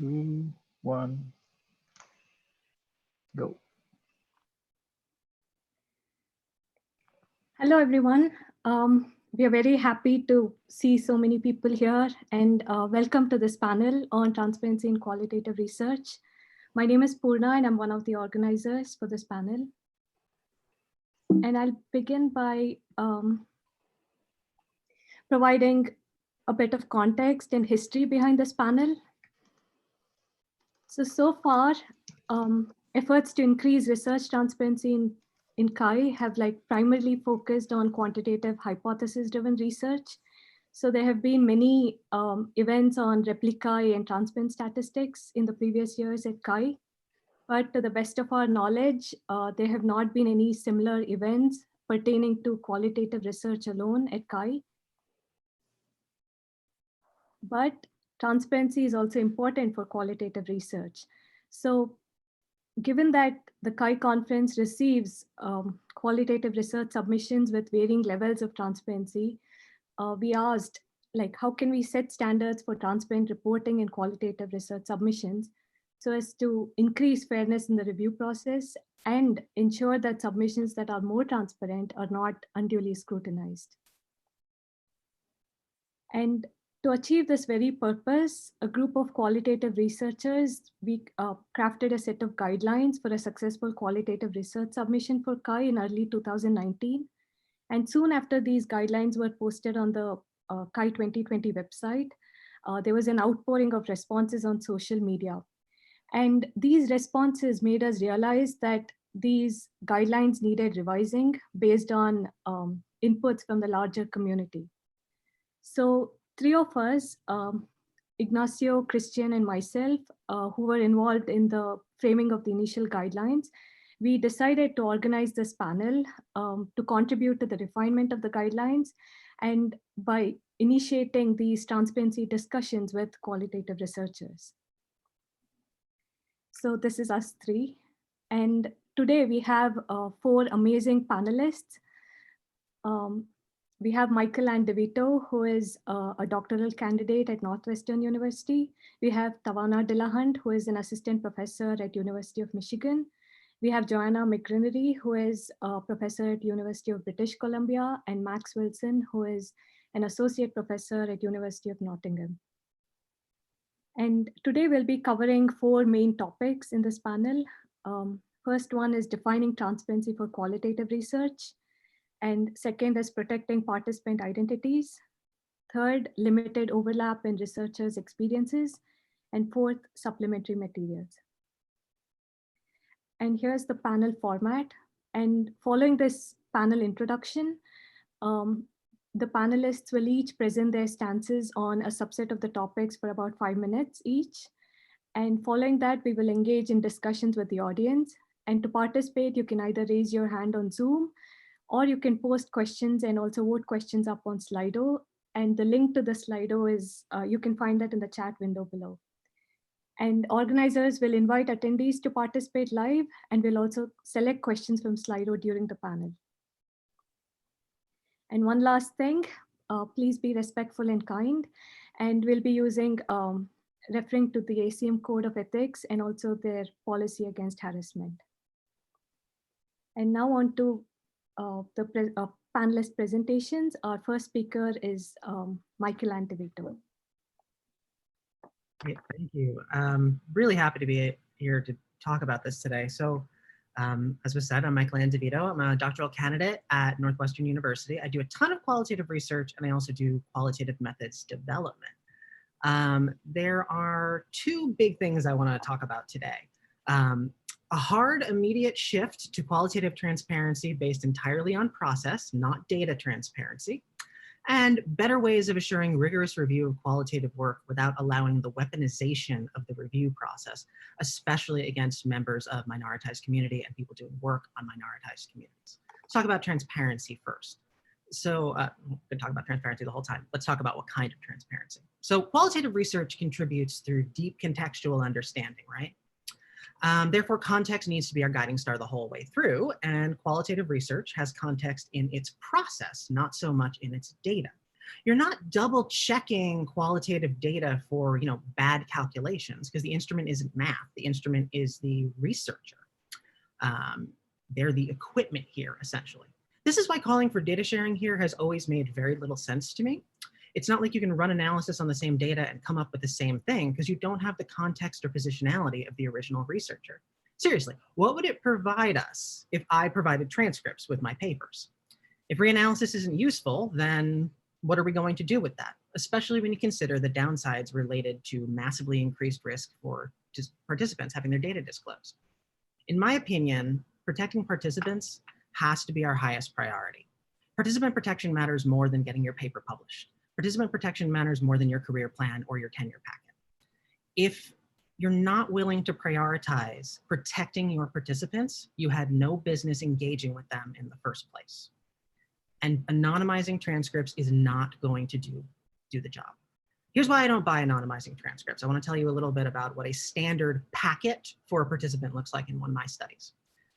2, 1, go. Hello, everyone. We are very happy to see so many people here and welcome to this panel on transparency in qualitative research. My name is Purna and I'm one of the organizers for this panel. And I'll begin by providing a bit of context and history behind this panel. So far, efforts to increase research transparency in CHI have primarily focused on quantitative hypothesis-driven research. So there have been many events on replicae and transparent statistics in the previous years at CHI. But to the best of our knowledge, there have not been any similar events pertaining to qualitative research alone at CHI. But transparency is also important for qualitative research. So given that the CHI conference receives qualitative research submissions with varying levels of transparency, we asked, how can we set standards for transparent reporting in qualitative research submissions so as to increase fairness in the review process and ensure that submissions that are more transparent are not unduly scrutinized. And to achieve this very purpose, a group of qualitative researchers, we crafted a set of guidelines for a successful qualitative research submission for CHI in early 2019. And soon after these guidelines were posted on the CHI2020 website, there was an outpouring of responses on social media. And these responses made us realize that these guidelines needed revising based on inputs from the larger community. So 3 of us, Ignacio, Christian, and myself, who were involved in the framing of the initial guidelines, we decided to organize this panel to contribute to the refinement of the guidelines and by initiating these transparency discussions with qualitative researchers. So this is us 3. And today we have 4 amazing panelists. We have Michael Ann DeVito, who is a doctoral candidate at Northwestern University. We have Tawana Dillahunt, who is an assistant professor at University of Michigan. We have Joanna McGrinery, who is a professor at University of British Columbia, and Max Wilson, who is an associate professor at University of Nottingham. And today we'll be covering 4 main topics in this panel. First one is defining transparency for qualitative research. And second is protecting participant identities. Third, limited overlap in researchers' experiences. And fourth, supplementary materials. And here's the panel format. And following this panel introduction, the panelists will each present their stances on a subset of the topics for about 5 minutes each. And following that, we will engage in discussions with the audience. And to participate, you can either raise your hand on Zoom, or you can post questions and also vote questions up on Slido. And the link to the Slido is, you can find that in the chat window below. And organizers will invite attendees to participate live, and will also select questions from Slido during the panel. And one last thing, please be respectful and kind. And we'll be using, referring to the ACM Code of Ethics and also their policy against harassment. And now on to the panelist presentations. Our first speaker is Michael Ann DeVito. Great, thank you. Really happy to be here to talk about this today. So as was said, I'm Michael Ann DeVito. I'm a doctoral candidate at Northwestern University. I do a ton of qualitative research, and I also do qualitative methods development. There are 2 big things I want to talk about today. A hard, immediate shift to qualitative transparency based entirely on process, not data transparency, and better ways of assuring rigorous review of qualitative work without allowing the weaponization of the review process, especially against members of minoritized community and people doing work on minoritized communities. Let's talk about transparency first. So we've been talking about transparency the whole time. Let's talk about what kind of transparency. So qualitative research contributes through deep contextual understanding, right? Therefore, context needs to be our guiding star the whole way through, and qualitative research has context in its process, not so much in its data. You're not double checking qualitative data for, bad calculations, because the instrument isn't math. The instrument is the researcher. Um, they're the equipment here, essentially. This is why calling for data sharing here has always made very little sense to me. It's not like you can run analysis on the same data and come up with the same thing, because you don't have the context or positionality of the original researcher. Seriously, what would it provide us if I provided transcripts with my papers? If reanalysis isn't useful, then what are we going to do with that? Especially when you consider the downsides related to massively increased risk for participants having their data disclosed. In my opinion, protecting participants has to be our highest priority. Participant protection matters more than getting your paper published. Participant protection matters more than your career plan or your tenure packet. If you're not willing to prioritize protecting your participants, you had no business engaging with them in the first place. And anonymizing transcripts is not going to do the job. Here's why I don't buy anonymizing transcripts. I want to tell you a little bit about what a standard packet for a participant looks like in one of my studies.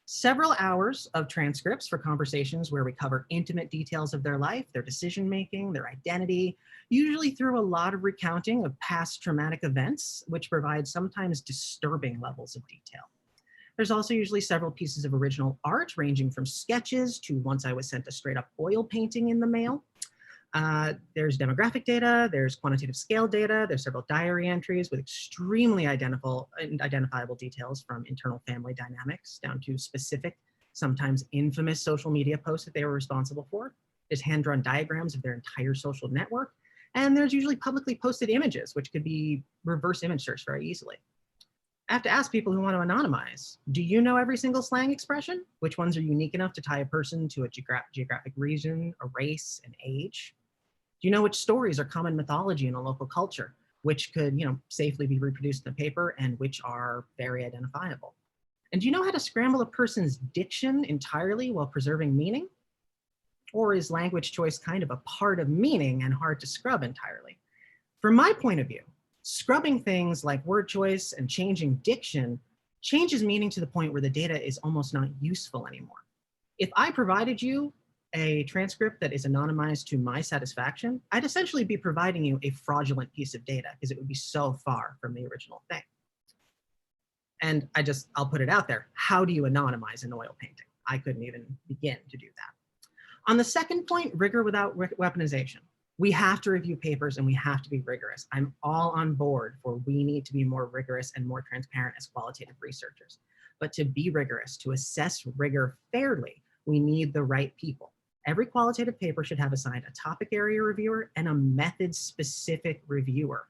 Several hours of transcripts for conversations where we cover intimate details of their life, their decision-making, their identity, usually through a lot of recounting of past traumatic events, which provide sometimes disturbing levels of detail. There's also usually several pieces of original art, ranging from sketches to once I was sent a straight up oil painting in the mail. There's demographic data, there's quantitative scale data, there's several diary entries with extremely identifiable details, from internal family dynamics down to specific, sometimes infamous social media posts that they were responsible for. There's hand-drawn diagrams of their entire social network. And there's usually publicly posted images, which could be reverse image searched very easily. I have to ask people who want to anonymize, do you know every single slang expression? Which ones are unique enough to tie a person to a geographic region, a race, an age? Do you know which stories are common mythology in a local culture, which could, safely be reproduced in the paper and which are very identifiable? And do you know how to scramble a person's diction entirely while preserving meaning? Or is language choice kind of a part of meaning and hard to scrub entirely? From my point of view, scrubbing things like word choice and changing diction changes meaning to the point where the data is almost not useful anymore. If I provided you a transcript that is anonymized to my satisfaction, I'd essentially be providing you a fraudulent piece of data, because it would be so far from the original thing. And I'll put it out there. How do you anonymize an oil painting? I couldn't even begin to do that. On the second point, rigor without weaponization. We have to review papers and we have to be rigorous. I'm all on board for we need to be more rigorous and more transparent as qualitative researchers. But to be rigorous, to assess rigor fairly, we need the right people. Every qualitative paper should have assigned a topic area reviewer and a method-specific reviewer.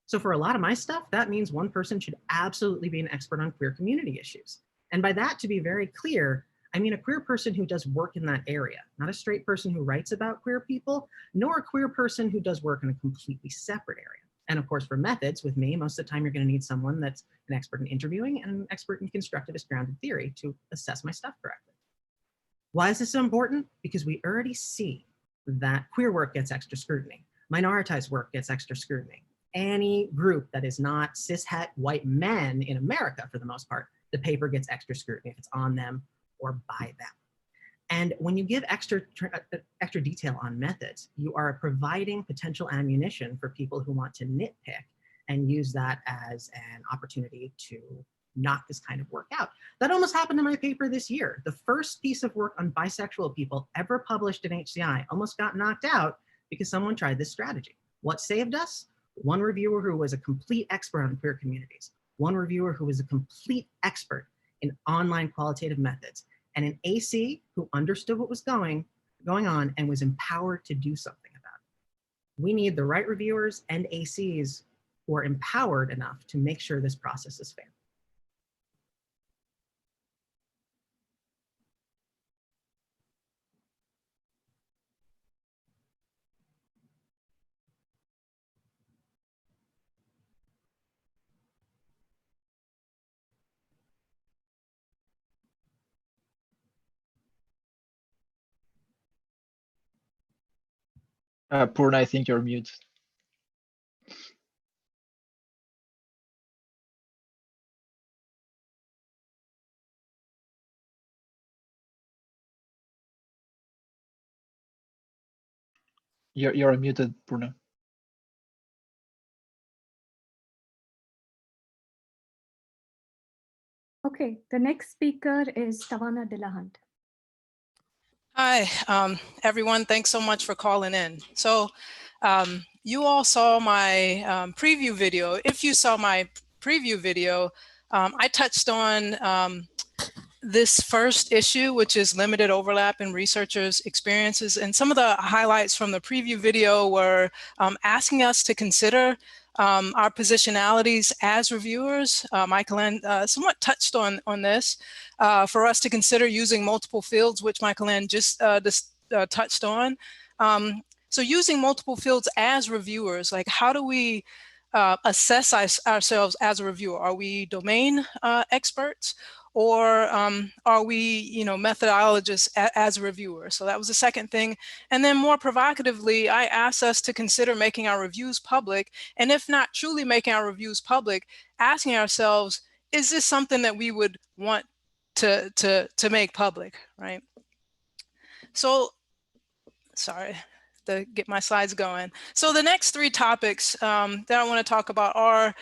So for a lot of my stuff, that means one person should absolutely be an expert on queer community issues. And by that, to be very clear, I mean a queer person who does work in that area, not a straight person who writes about queer people, nor a queer person who does work in a completely separate area. And of course, for methods, with me, most of the time you're going to need someone that's an expert in interviewing and an expert in constructivist grounded theory to assess my stuff correctly. Why is this so important? Because we already see that queer work gets extra scrutiny. Minoritized work gets extra scrutiny. Any group that is not cishet white men in America, for the most part, the paper gets extra scrutiny if it's on them or by them. And when you give extra detail on methods, you are providing potential ammunition for people who want to nitpick and use that as an opportunity to knock this kind of work out. That almost happened in my paper this year. The first piece of work on bisexual people ever published in HCI almost got knocked out because someone tried this strategy. What saved us? One reviewer who was a complete expert on queer communities, one reviewer who was a complete expert in online qualitative methods, and an AC who understood what was going on and was empowered to do something about it. We need the right reviewers and ACs who are empowered enough to make sure this process is fair. Purna, I think you're mute. You're unmuted, Bruno. Okay, the next speaker is Tawana Dillahunt. Hi, everyone. Thanks so much for calling in. So you all saw my preview video. If you saw my preview video, I touched on this first issue, which is limited overlap in researchers' experiences. And some of the highlights from the preview video were asking us to consider our positionalities as reviewers. Michael-Ann somewhat touched on this, for us to consider using multiple fields, which Michael-Ann just touched on. So using multiple fields as reviewers, like how do we assess ourselves as a reviewer? Are we domain experts? Or are we, methodologists as a reviewer? So that was the second thing. And then more provocatively, I asked us to consider making our reviews public. And if not truly making our reviews public, asking ourselves, is this something that we would want to make public, right? So, sorry to get my slides going. So the next three topics that I want to talk about are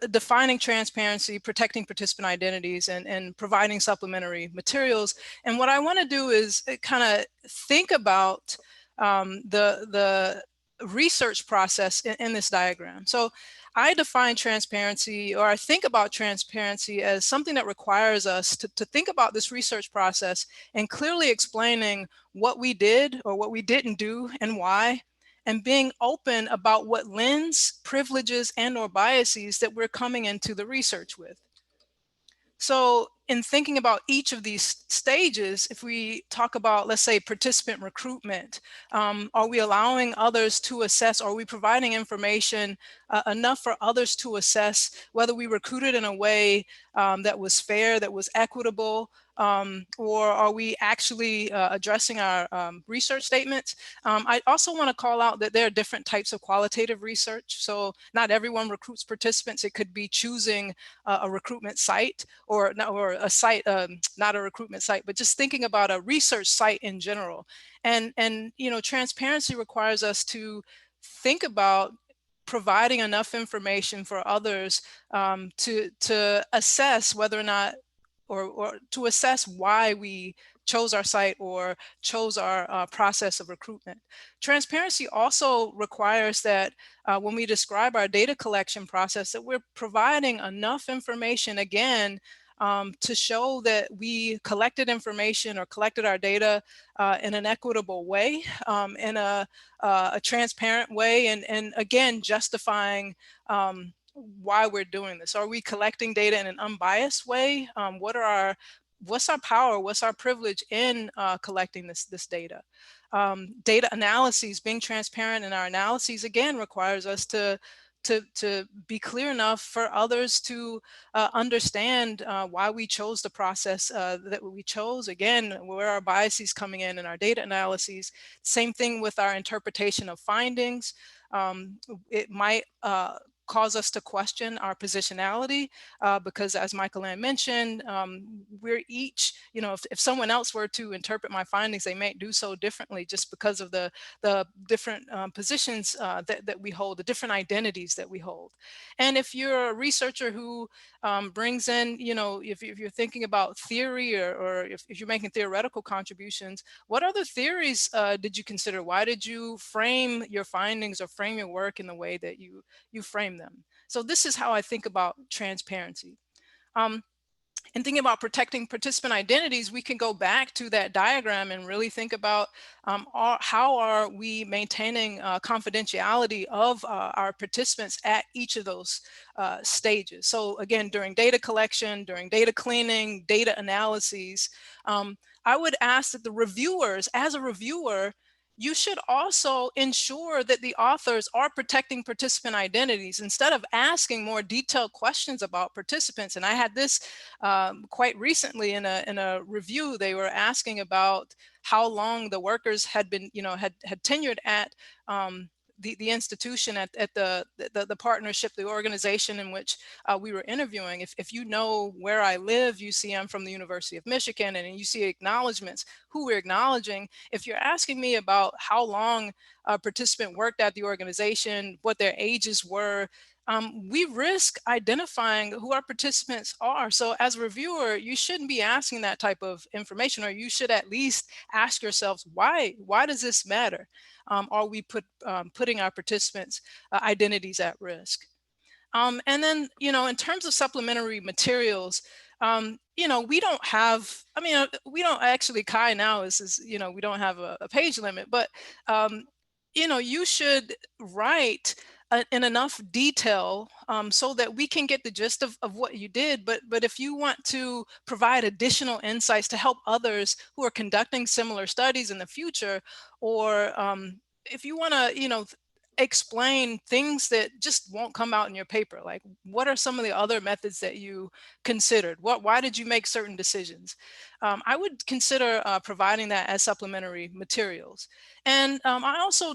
defining transparency, protecting participant identities, and providing supplementary materials. And what I want to do is kind of think about the research process in this diagram. So I define transparency, or I think about transparency as something that requires us to think about this research process and clearly explaining what we did or what we didn't do and why, and being open about what lens, privileges, and or biases that we're coming into the research with. So in thinking about each of these stages, if we talk about, let's say, participant recruitment, are we allowing others to assess, are we providing information enough for others to assess whether we recruited in a way that was fair, that was equitable, or are we actually addressing our research statements? I also want to call out that there are different types of qualitative research. So not everyone recruits participants. It could be choosing a recruitment site, or a site, not a recruitment site, but just thinking about a research site in general. And transparency requires us to think about providing enough information for others to assess whether or not, or to assess why we chose our site or chose our process of recruitment. Transparency also requires that when we describe our data collection process, that we're providing enough information, again, to show that we collected information or collected our data in an equitable way, in a transparent way, and again, justifying why we're doing this. Are we collecting data in an unbiased way? What's our power? What's our privilege in collecting this data? Data analyses, being transparent in our analyses, again, requires us to be clear enough for others to understand why we chose the process that we chose. Again, where our biases coming in our data analyses. Same thing with our interpretation of findings. It might cause us to question our positionality because, as Michael-Ann mentioned, we're each, if someone else were to interpret my findings, they may do so differently just because of the different positions that we hold, the different identities that we hold. And if you're a researcher who brings in, if you're thinking about theory, or if you're making theoretical contributions, what other theories did you consider? Why did you frame your findings or frame your work in the way that you frame them? So this is how I think about transparency. And thinking about protecting participant identities, we can go back to that diagram and really think about how are we maintaining confidentiality of our participants at each of those stages. So again, during data collection, during data cleaning, data analyses, I would ask that the reviewers, as a reviewer, you should also ensure that the authors are protecting participant identities instead of asking more detailed questions about participants. And I had this quite recently in a review. They were asking about how long the workers had been, had tenured at the institution at the partnership, the organization in which we were interviewing. If you know where I live, you see I'm from the University of Michigan, and you see acknowledgments, who we're acknowledging. If you're asking me about how long a participant worked at the organization, what their ages were, we risk identifying who our participants are. So as a reviewer, you shouldn't be asking that type of information, or you should at least ask yourselves, why does this matter? Are we putting our participants' identities at risk? And then, in terms of supplementary materials, we don't have, we don't actually, CHI now is we don't have a page limit, but, you should write in enough detail so that we can get the gist of what you did. But if you want to provide additional insights to help others who are conducting similar studies in the future, or if you want to, explain things that just won't come out in your paper, like what are some of the other methods that you considered? Why did you make certain decisions? I would consider providing that as supplementary materials. And I also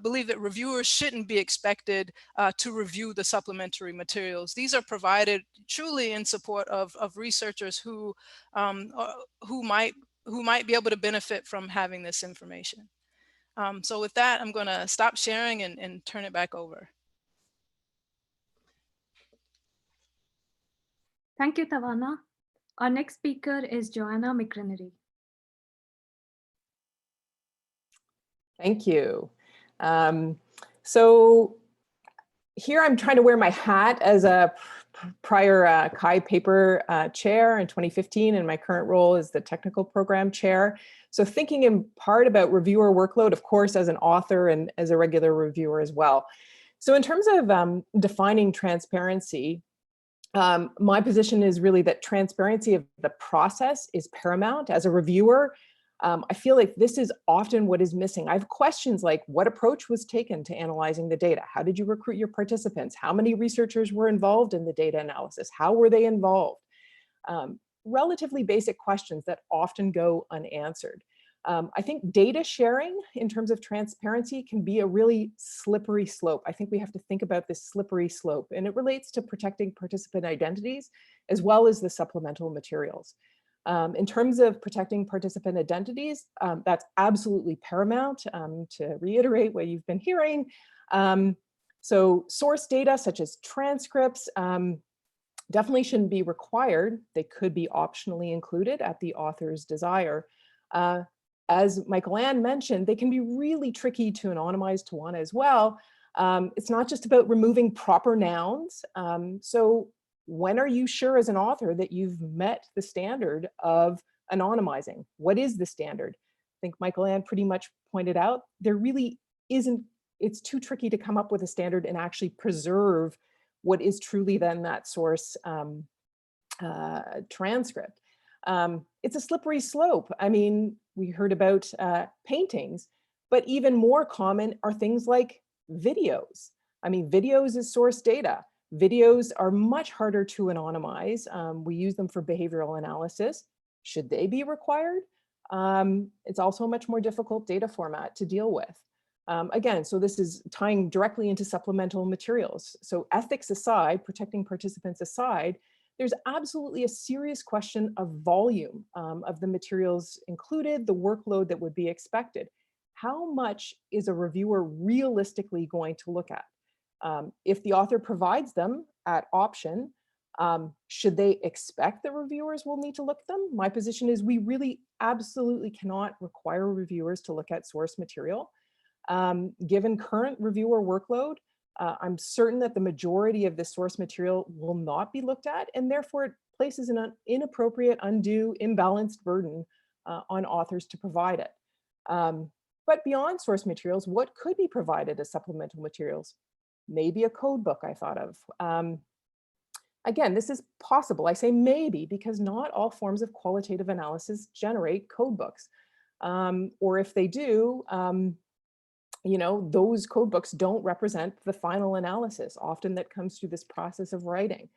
believe that reviewers shouldn't be expected to review the supplementary materials. These are provided truly in support of researchers who might be able to benefit from having this information. So with that, I'm going to stop sharing and turn it back over. Thank you, Tawana. Our next speaker is Joanna McInerney. Thank you. So here I'm trying to wear my hat as a prior CHI paper chair in 2015, and my current role is the technical program chair. So thinking in part about reviewer workload, of course, as an author and as a regular reviewer as well. So in terms of defining transparency, my position is really that transparency of the process is paramount. As a reviewer, I feel like this is often what is missing. I have questions like, what approach was taken to analyzing the data? How did you recruit your participants? How many researchers were involved in the data analysis? How were they involved? Relatively basic questions that often go unanswered. I think data sharing in terms of transparency can be a really slippery slope. I think we have to think about this slippery slope, and it relates to protecting participant identities as well as the supplemental materials. In terms of protecting participant identities, that's absolutely paramount, to reiterate what you've been hearing. So source data such as transcripts definitely shouldn't be required. They could be optionally included at the author's desire. As Michael Ann mentioned, they can be really tricky to anonymize, Tawana, as well. It's not just about removing proper nouns. So when are you sure as an author that you've met the standard of anonymizing? What is the standard? I think Michael Ann pretty much pointed out, there really isn't, it's too tricky to come up with a standard and actually preserve what is truly then that source transcript. It's a slippery slope. I mean, we heard about paintings, but even more common are things like videos. I mean, videos is source data. Videos are much harder to anonymize. We use them for behavioral analysis. Should they be required? It's also a much more difficult data format to deal with. Again, so this is tying directly into supplemental materials. So ethics aside, protecting participants aside, there's absolutely a serious question of volume of the materials included, the workload that would be expected. How much is a reviewer realistically going to look at? If the author provides them at option, should they expect that reviewers will need to look at them? My position is we really absolutely cannot require reviewers to look at source material. Given current reviewer workload, I'm certain that the majority of the source material will not be looked at, and therefore it places an inappropriate, undue, imbalanced burden on authors to provide it. But beyond source materials, what could be provided as supplemental materials? Maybe a code book I thought of. Again, this is possible. I say maybe because not all forms of qualitative analysis generate code books. Or if they do, you know, those code books don't represent the final analysis. Often that comes through this process of writing.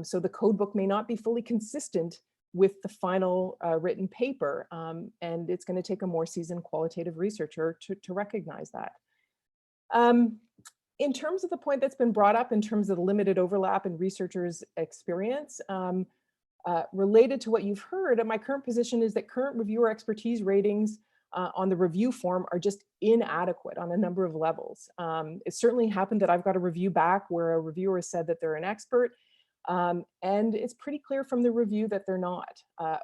So the code book may not be fully consistent with the final written paper. And it's going to take a more seasoned qualitative researcher to recognize that. In terms of the point that's been brought up in terms of the limited overlap in researchers' experience, related to what you've heard, my current position is that current reviewer expertise ratings on the review form are just inadequate on a number of levels. It certainly happened that I've got a review back where a reviewer said that they're an expert, and it's pretty clear from the review that they're not.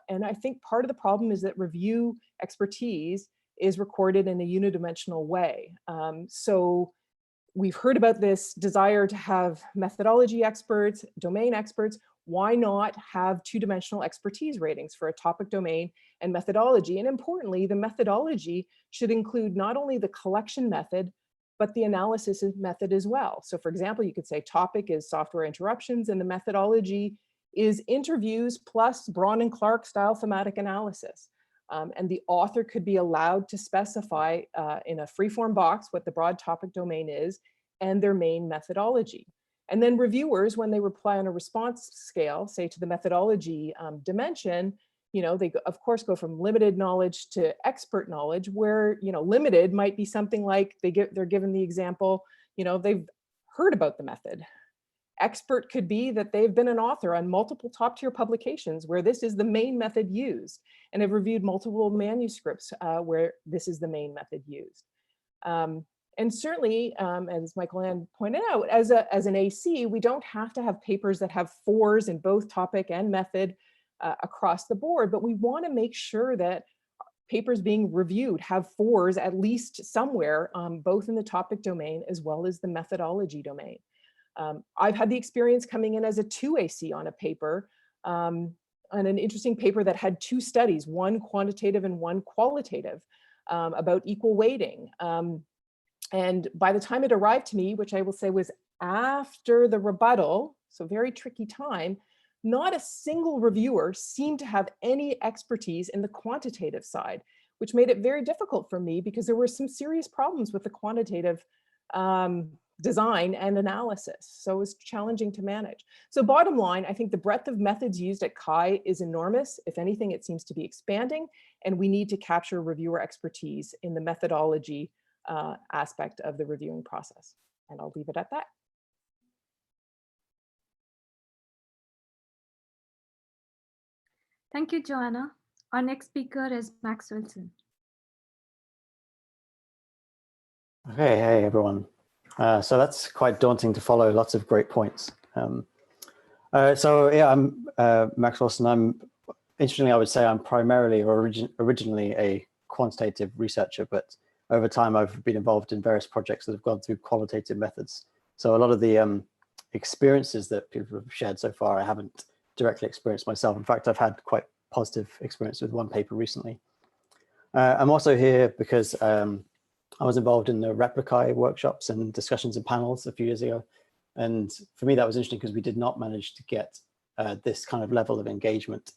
And I think part of the problem is that review expertise is recorded in a unidimensional way. So we've heard about this desire to have methodology experts, domain experts. Why not have two-dimensional expertise ratings for a topic domain and methodology? And importantly, the methodology should include not only the collection method, but the analysis method as well. So for example, you could say topic is software interruptions and the methodology is interviews plus Braun and Clark style thematic analysis. And the author could be allowed to specify in a free-form box what the broad topic domain is and their main methodology. And then reviewers, when they reply on a response scale, say to the methodology dimension, they of course go from limited knowledge to expert knowledge, where limited might be something like they're given the example, they've heard about the method. Expert could be that they've been an author on multiple top-tier publications where this is the main method used, and have reviewed multiple manuscripts where this is the main method used. And certainly, as Michael Ann pointed out, as an AC, we don't have to have papers that have 4s in both topic and method across the board, but we want to make sure that papers being reviewed have 4s at least somewhere, both in the topic domain as well as the methodology domain. I've had the experience coming in as a 2 AC on a paper, on an interesting paper that had 2 studies, one quantitative and one qualitative, about equal weighting. And by the time it arrived to me, which I will say was after the rebuttal, so very tricky time, not a single reviewer seemed to have any expertise in the quantitative side, which made it very difficult for me because there were some serious problems with the quantitative design and analysis. So it was challenging to manage. So bottom line, I think the breadth of methods used at CHI is enormous. If anything, it seems to be expanding, and we need to capture reviewer expertise in the methodology aspect of the reviewing process. And I'll leave it at that. Thank you, Joanna. Our next speaker is Max Wilson. Okay, hey everyone. So that's quite daunting to follow, lots of great points. So yeah, I'm Max Wilson. Interestingly, I would say I'm primarily originally a quantitative researcher, but over time I've been involved in various projects that have gone through qualitative methods. So a lot of the experiences that people have shared so far, I haven't directly experienced myself. In fact, I've had quite positive experience with one paper recently. I'm also here because I was involved in the Replicae workshops and discussions and panels a few years ago. And for me, that was interesting because we did not manage to get this kind of level of engagement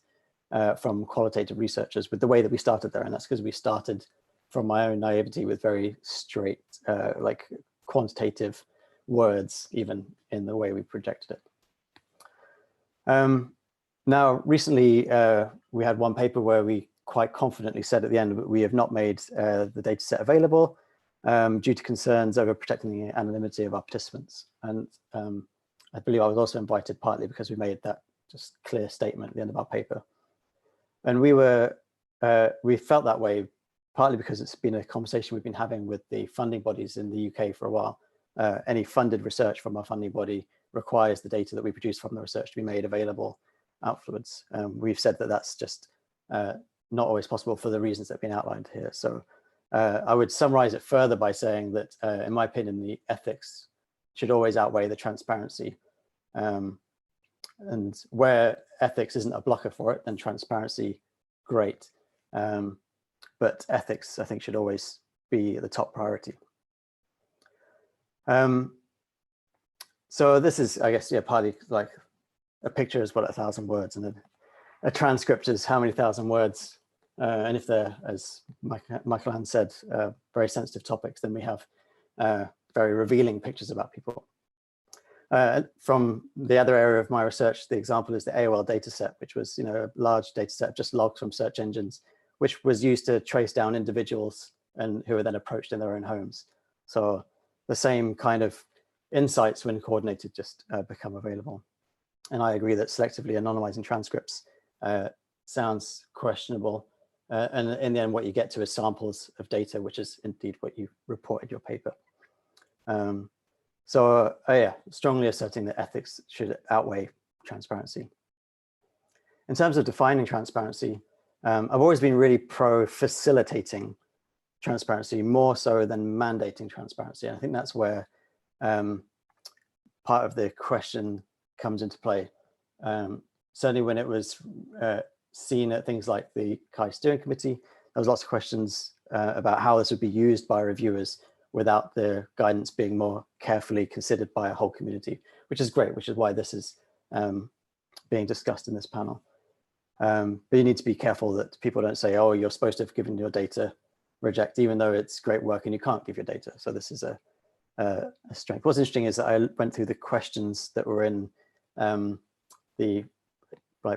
from qualitative researchers with the way that we started there. And that's because we started from my own naivety with very straight, like quantitative words, even in the way we projected it. Now, recently, we had one paper where we quite confidently said at the end that we have not made the data set available due to concerns over protecting the anonymity of our participants. And I believe I was also invited partly because we made that just clear statement at the end of our paper. And we felt that way partly because it's been a conversation we've been having with the funding bodies in the UK for a while. Any funded research from our funding body requires the data that we produce from the research to be made available afterwards. We've said that that's just not always possible for the reasons that have been outlined here. So I would summarize it further by saying that, in my opinion, the ethics should always outweigh the transparency. And where ethics isn't a blocker for it, then transparency, great. But ethics, I think, should always be the top priority. So this is, I guess, yeah, partly like a picture is what 1,000 words, and a transcript is how many thousand words. And if they're, as Michael Ann said, very sensitive topics, then we have very revealing pictures about people. From the other area of my research, the example is the AOL dataset, which was, a large dataset, just logs from search engines, which was used to trace down individuals and who were then approached in their own homes. So the same kind of insights when coordinated just become available. And I agree that selectively anonymizing transcripts sounds questionable. And in the end, what you get to is samples of data, which is indeed what you report in your paper. Yeah, strongly asserting that ethics should outweigh transparency. In terms of defining transparency, I've always been really pro facilitating transparency, more so than mandating transparency. And I think that's where part of the question comes into play. Certainly when it was seen at things like the CHI steering committee, there was lots of questions about how this would be used by reviewers without the guidance being more carefully considered by a whole community, which is great, which is why this is being discussed in this panel. But you need to be careful that people don't say, oh, you're supposed to have given your data, reject, even though it's great work and you can't give your data. So this is a strength. What's interesting is that I went through the questions that were in the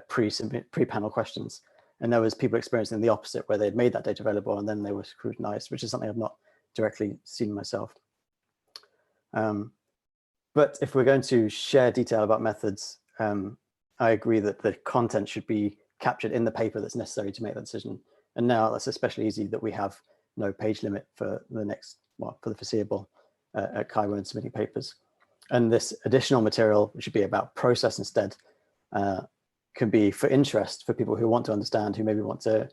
pre-panel questions, and there was people experiencing the opposite, where they'd made that data available and then they were scrutinized, which is something I've not directly seen myself. But if we're going to share detail about methods, I agree that the content should be captured in the paper that's necessary to make that decision. And now that's especially easy that we have no page limit for the next, well, for the foreseeable at CHI when submitting papers. And this additional material, which should be about process instead, can be for interest for people who want to understand, who maybe want to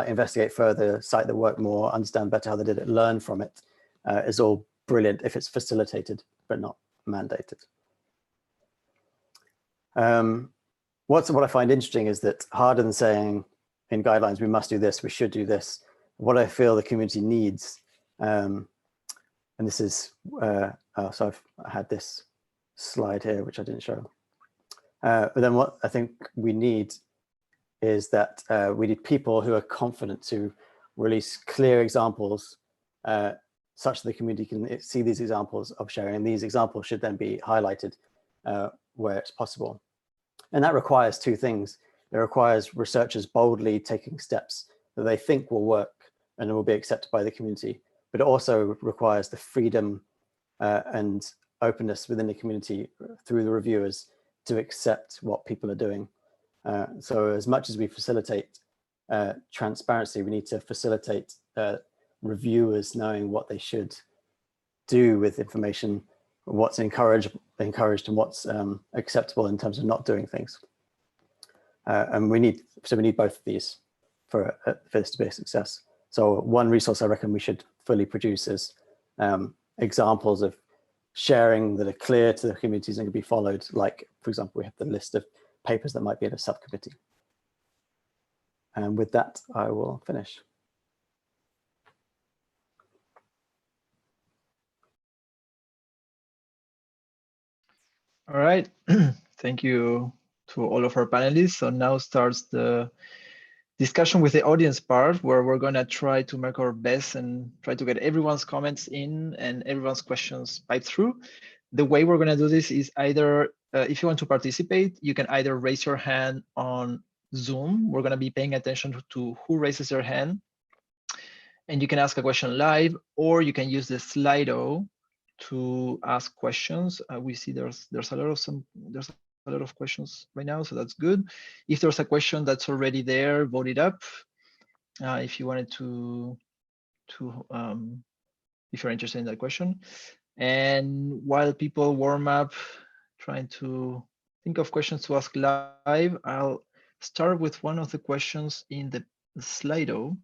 investigate further, cite the work more, understand better how they did it, learn from it, is all brilliant if it's facilitated, but not mandated. What I find interesting is that harder than saying in guidelines, we must do this, we should do this, what I feel the community needs, and this is, so I had this slide here, which I didn't show. But then what I think we need is that we need people who are confident to release clear examples such that the community can see these examples of sharing, and these examples should then be highlighted where it's possible. And that requires two things. It requires researchers boldly taking steps that they think will work and will be accepted by the community, but it also requires the freedom and openness within the community through the reviewers to accept what people are doing. So as much as we facilitate transparency, we need to facilitate reviewers knowing what they should do with information, what's encouraged and what's acceptable in terms of not doing things. And we need both of these for this to be a success. So one resource I reckon we should fully produce is examples of sharing that are clear to the communities and can be followed. Like, for example, we have the list of papers that might be in a subcommittee. And with that, I will finish. All right, thank you to all of our panelists. So now starts the discussion with the audience part, where we're gonna try to make our best and try to get everyone's comments in and everyone's questions piped through. The way we're gonna do this is either, if you want to participate, you can either raise your hand on Zoom. We're gonna be paying attention to who raises their hand, and you can ask a question live, or you can use the Slido to ask questions. We see there's a lot of questions right now, so that's good. If there's a question that's already there, vote it up. If you wanted if you're interested in that question. And while people warm up, trying to think of questions to ask live, I'll start with one of the questions in the Slido.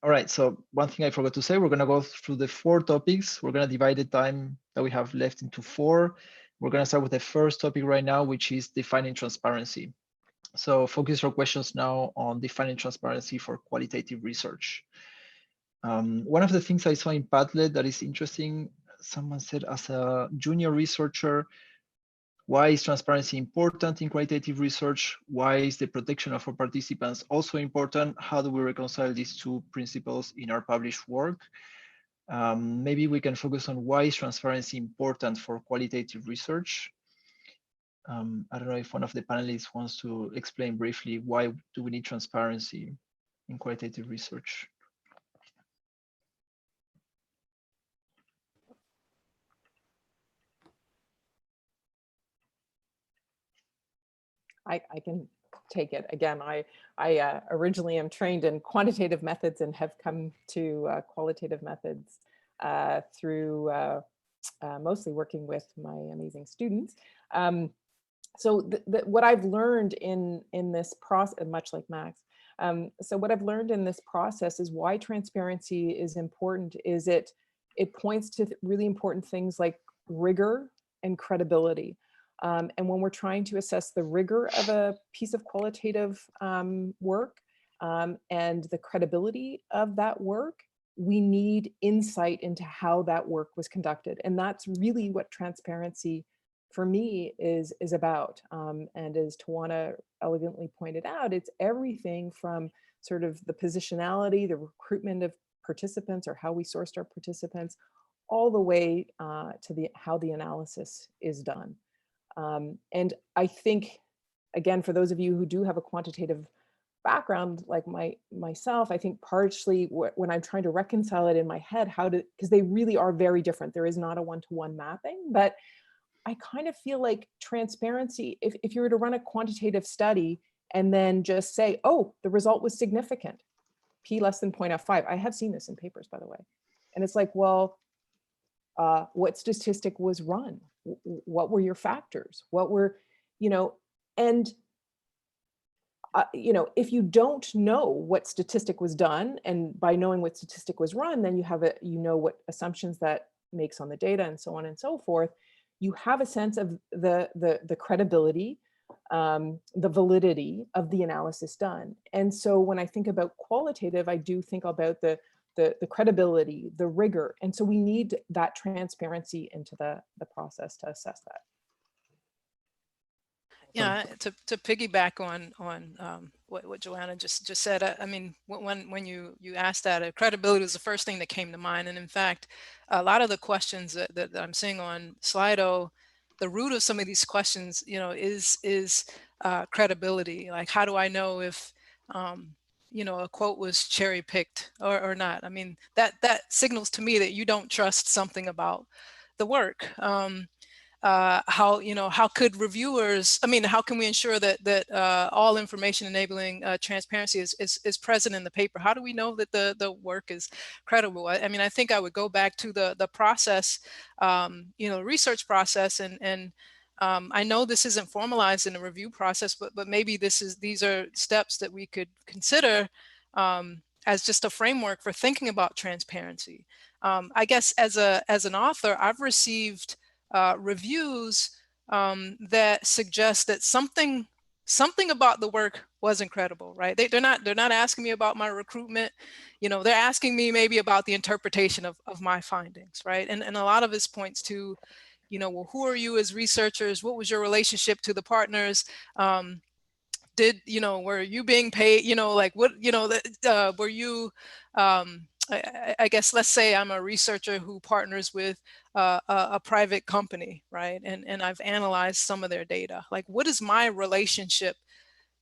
All right, so one thing I forgot to say, we're gonna go through the 4 topics. We're gonna divide the time that we have left into 4. We're gonna start with the first topic right now, which is defining transparency. So focus your questions now on defining transparency for qualitative research. One of the things I saw in Padlet that is interesting, someone said, as a junior researcher, why is transparency important in qualitative research? Why is the protection of our participants also important? How do we reconcile these 2 principles in our published work? Maybe we can focus on why is transparency important for qualitative research. I don't know if one of the panelists wants to explain briefly why do we need transparency in qualitative research? I can take it. Again, I originally am trained in quantitative methods and have come to qualitative methods through mostly working with my amazing students. So what I've learned in this process, much like Max, so what I've learned in this process is why transparency is important is it points to really important things like rigor and credibility. And when we're trying to assess the rigor of a piece of qualitative work and the credibility of that work, we need insight into how that work was conducted. And that's really what transparency for me is about. And as Tawana elegantly pointed out, it's everything from sort of the positionality, the recruitment of participants or how we sourced our participants, all the way to how the analysis is done. And I think, again, for those of you who do have a quantitative background like myself, I think partially when I'm trying to reconcile it in my head, because they really are very different. There is not a one-to-one mapping, but I kind of feel like transparency, if you were to run a quantitative study and then just say, oh, the result was significant, P less than 0.05. I have seen this in papers, by the way. And it's like, well, what statistic was run? What were your factors? What were, and if you don't know what statistic was done, and by knowing what statistic was run, then you know what assumptions that makes on the data and so on and so forth. You have a sense of the credibility, the validity of the analysis done. And so when I think about qualitative, I do think about the credibility, the rigor. And so we need that transparency into the process to assess that. Yeah, to piggyback on what Joanna just said, I mean, when you asked that, credibility was the first thing that came to mind. And in fact, a lot of the questions that I'm seeing on Slido, the root of some of these questions, is credibility. Like, how do I know if a quote was cherry picked or not? I mean, that signals to me that you don't trust something about the work. How could reviewers, how can we ensure that all information enabling transparency is present in the paper? How do we know that the work is credible? I mean, I think I would go back to the process, research process, and I know this isn't formalized in the review process, but maybe these are steps that we could consider as just a framework for thinking about transparency. I guess as an author, I've received reviews that suggest that something about the work was incredible, right? They're not asking me about my recruitment, they're asking me maybe about the interpretation of my findings, right? And a lot of this points to, well, who are you as researchers? What was your relationship to the partners? Were you being paid, like what, were you, I guess, let's say I'm a researcher who partners with a private company, right? And I've analyzed some of their data. Like, what is my relationship,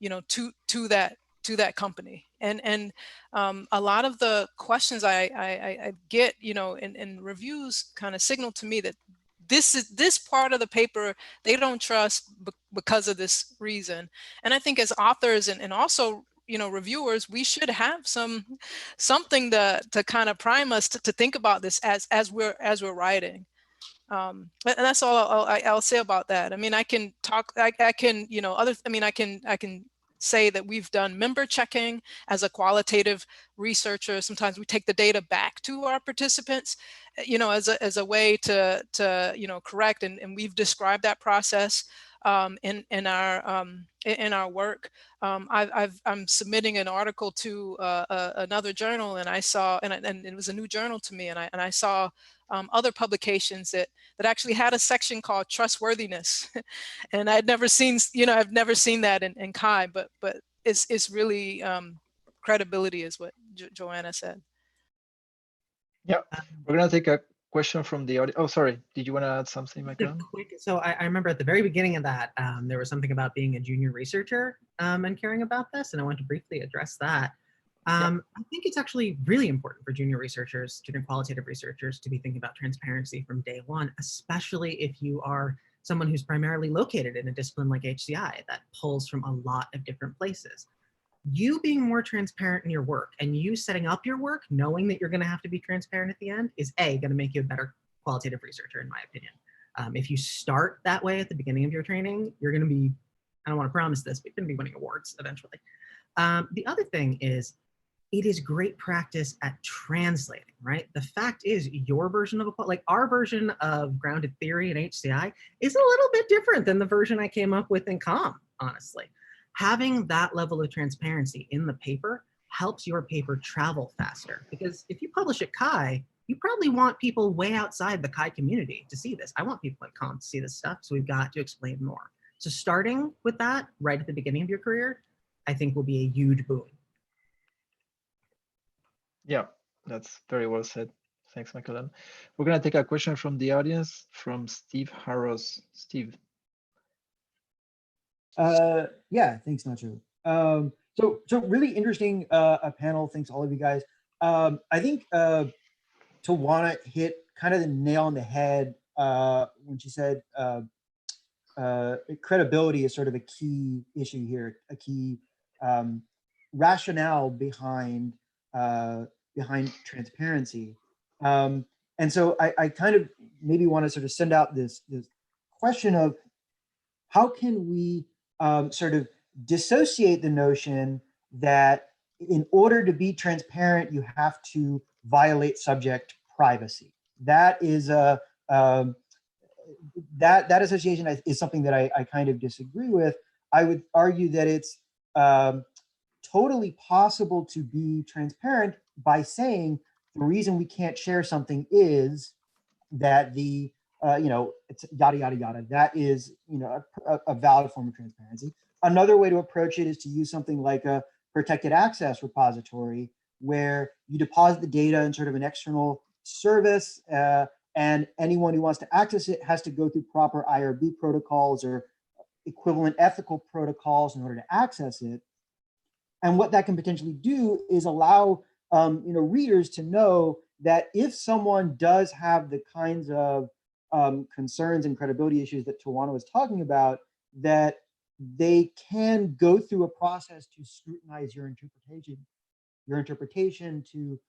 to that company? And a lot of the questions I get, in reviews kind of signal to me that this part of the paper they don't trust because of this reason. And I think as authors and also reviewers, we should have something to kind of prime us to think about this as we're writing. And that's all I'll say about that. I mean, I can talk, I can, I can say that we've done member checking as a qualitative researcher. Sometimes we take the data back to our participants, as a way to correct, and we've described that process in our work. I'm submitting an article to another journal, and I saw, and it was a new journal to me, and I saw other publications that actually had a section called trustworthiness, and I'd never seen, I've never seen that in CHI, but it's really credibility is what Joanna said. Yeah, we're gonna take a question from the audience. Oh, sorry. Did you want to add something, Michael? So I remember at the very beginning of that, there was something about being a junior researcher and caring about this, and I want to briefly address that. I think it's actually really important for junior researchers, junior qualitative researchers, to be thinking about transparency from day one, especially if you are someone who's primarily located in a discipline like HCI that pulls from a lot of different places. You being more transparent in your work and you setting up your work, knowing that you're going to have to be transparent at the end, is going to make you a better qualitative researcher, in my opinion. If you start that way at the beginning of your training, you're going to be, I don't want to promise this, but you're going to be winning awards eventually. The other thing is, it is great practice at translating, right? The fact is, your version of our version of grounded theory in HCI is a little bit different than the version I came up with in COM, honestly. Having that level of transparency in the paper helps your paper travel faster, because if you publish at CHI, you probably want people way outside the CHI community to see this. I want people at COM to see this stuff, so we've got to explain more. So starting with that right at the beginning of your career, I think will be a huge boon. Yeah, that's very well said. Thanks, Michael. We're going to take a question from the audience from Steve Harrows. Steve. Yeah, thanks, Nacho. So really interesting a panel. Thanks all of you guys. I think Tawana hit kind of the nail on the head when she said credibility is sort of a key issue here, a key rationale behind transparency. And so I kind of maybe want to sort of send out this question of how can we sort of dissociate the notion that in order to be transparent, you have to violate subject privacy. That is that association is something that I kind of disagree with. I would argue that it's totally possible to be transparent by saying the reason we can't share something is that the it's yada yada yada. That is a valid form of transparency. Another way to approach it is to use something like a protected access repository, where you deposit the data in sort of an external service, and anyone who wants to access it has to go through proper IRB protocols or equivalent ethical protocols in order to access it. And what that can potentially do is allow readers to know that if someone does have the kinds of concerns and credibility issues that Tawana was talking about, that they can go through a process to scrutinize your interpretation to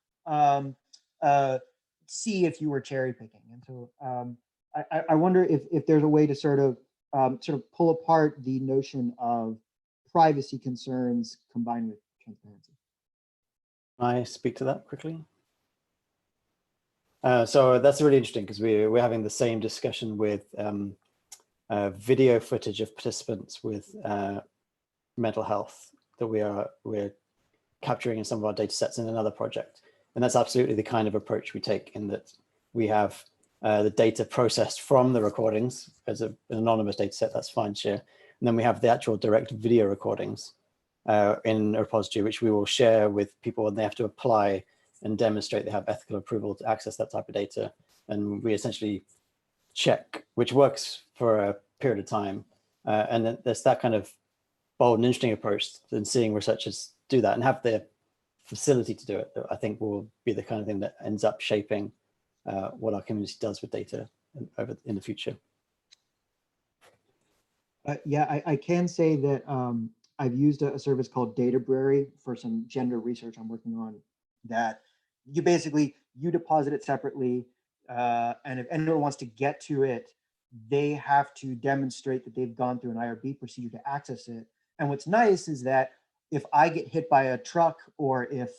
see if you were cherry picking. And so I wonder if there's a way to sort of pull apart the notion of privacy concerns combined with transparency. Can I speak to that quickly? So that's really interesting, because we're having the same discussion with video footage of participants with mental health that we're capturing in some of our data sets in another project. And that's absolutely the kind of approach we take, in that we have the data processed from the recordings as an anonymous data set, that's fine, share. And then we have the actual direct video recordings in a repository, which we will share with people, and they have to apply and demonstrate they have ethical approval to access that type of data. And we essentially check, which works for a period of time. And then there's that kind of bold and interesting approach than seeing researchers do that and have the facility to do it, that I think will be the kind of thing that ends up shaping what our community does with data in the future. Yeah, I can say that I've used a service called Databrary for some gender research I'm working on, that you deposit it separately, and if anyone wants to get to it, they have to demonstrate that they've gone through an IRB procedure to access it. And what's nice is that if I get hit by a truck, or if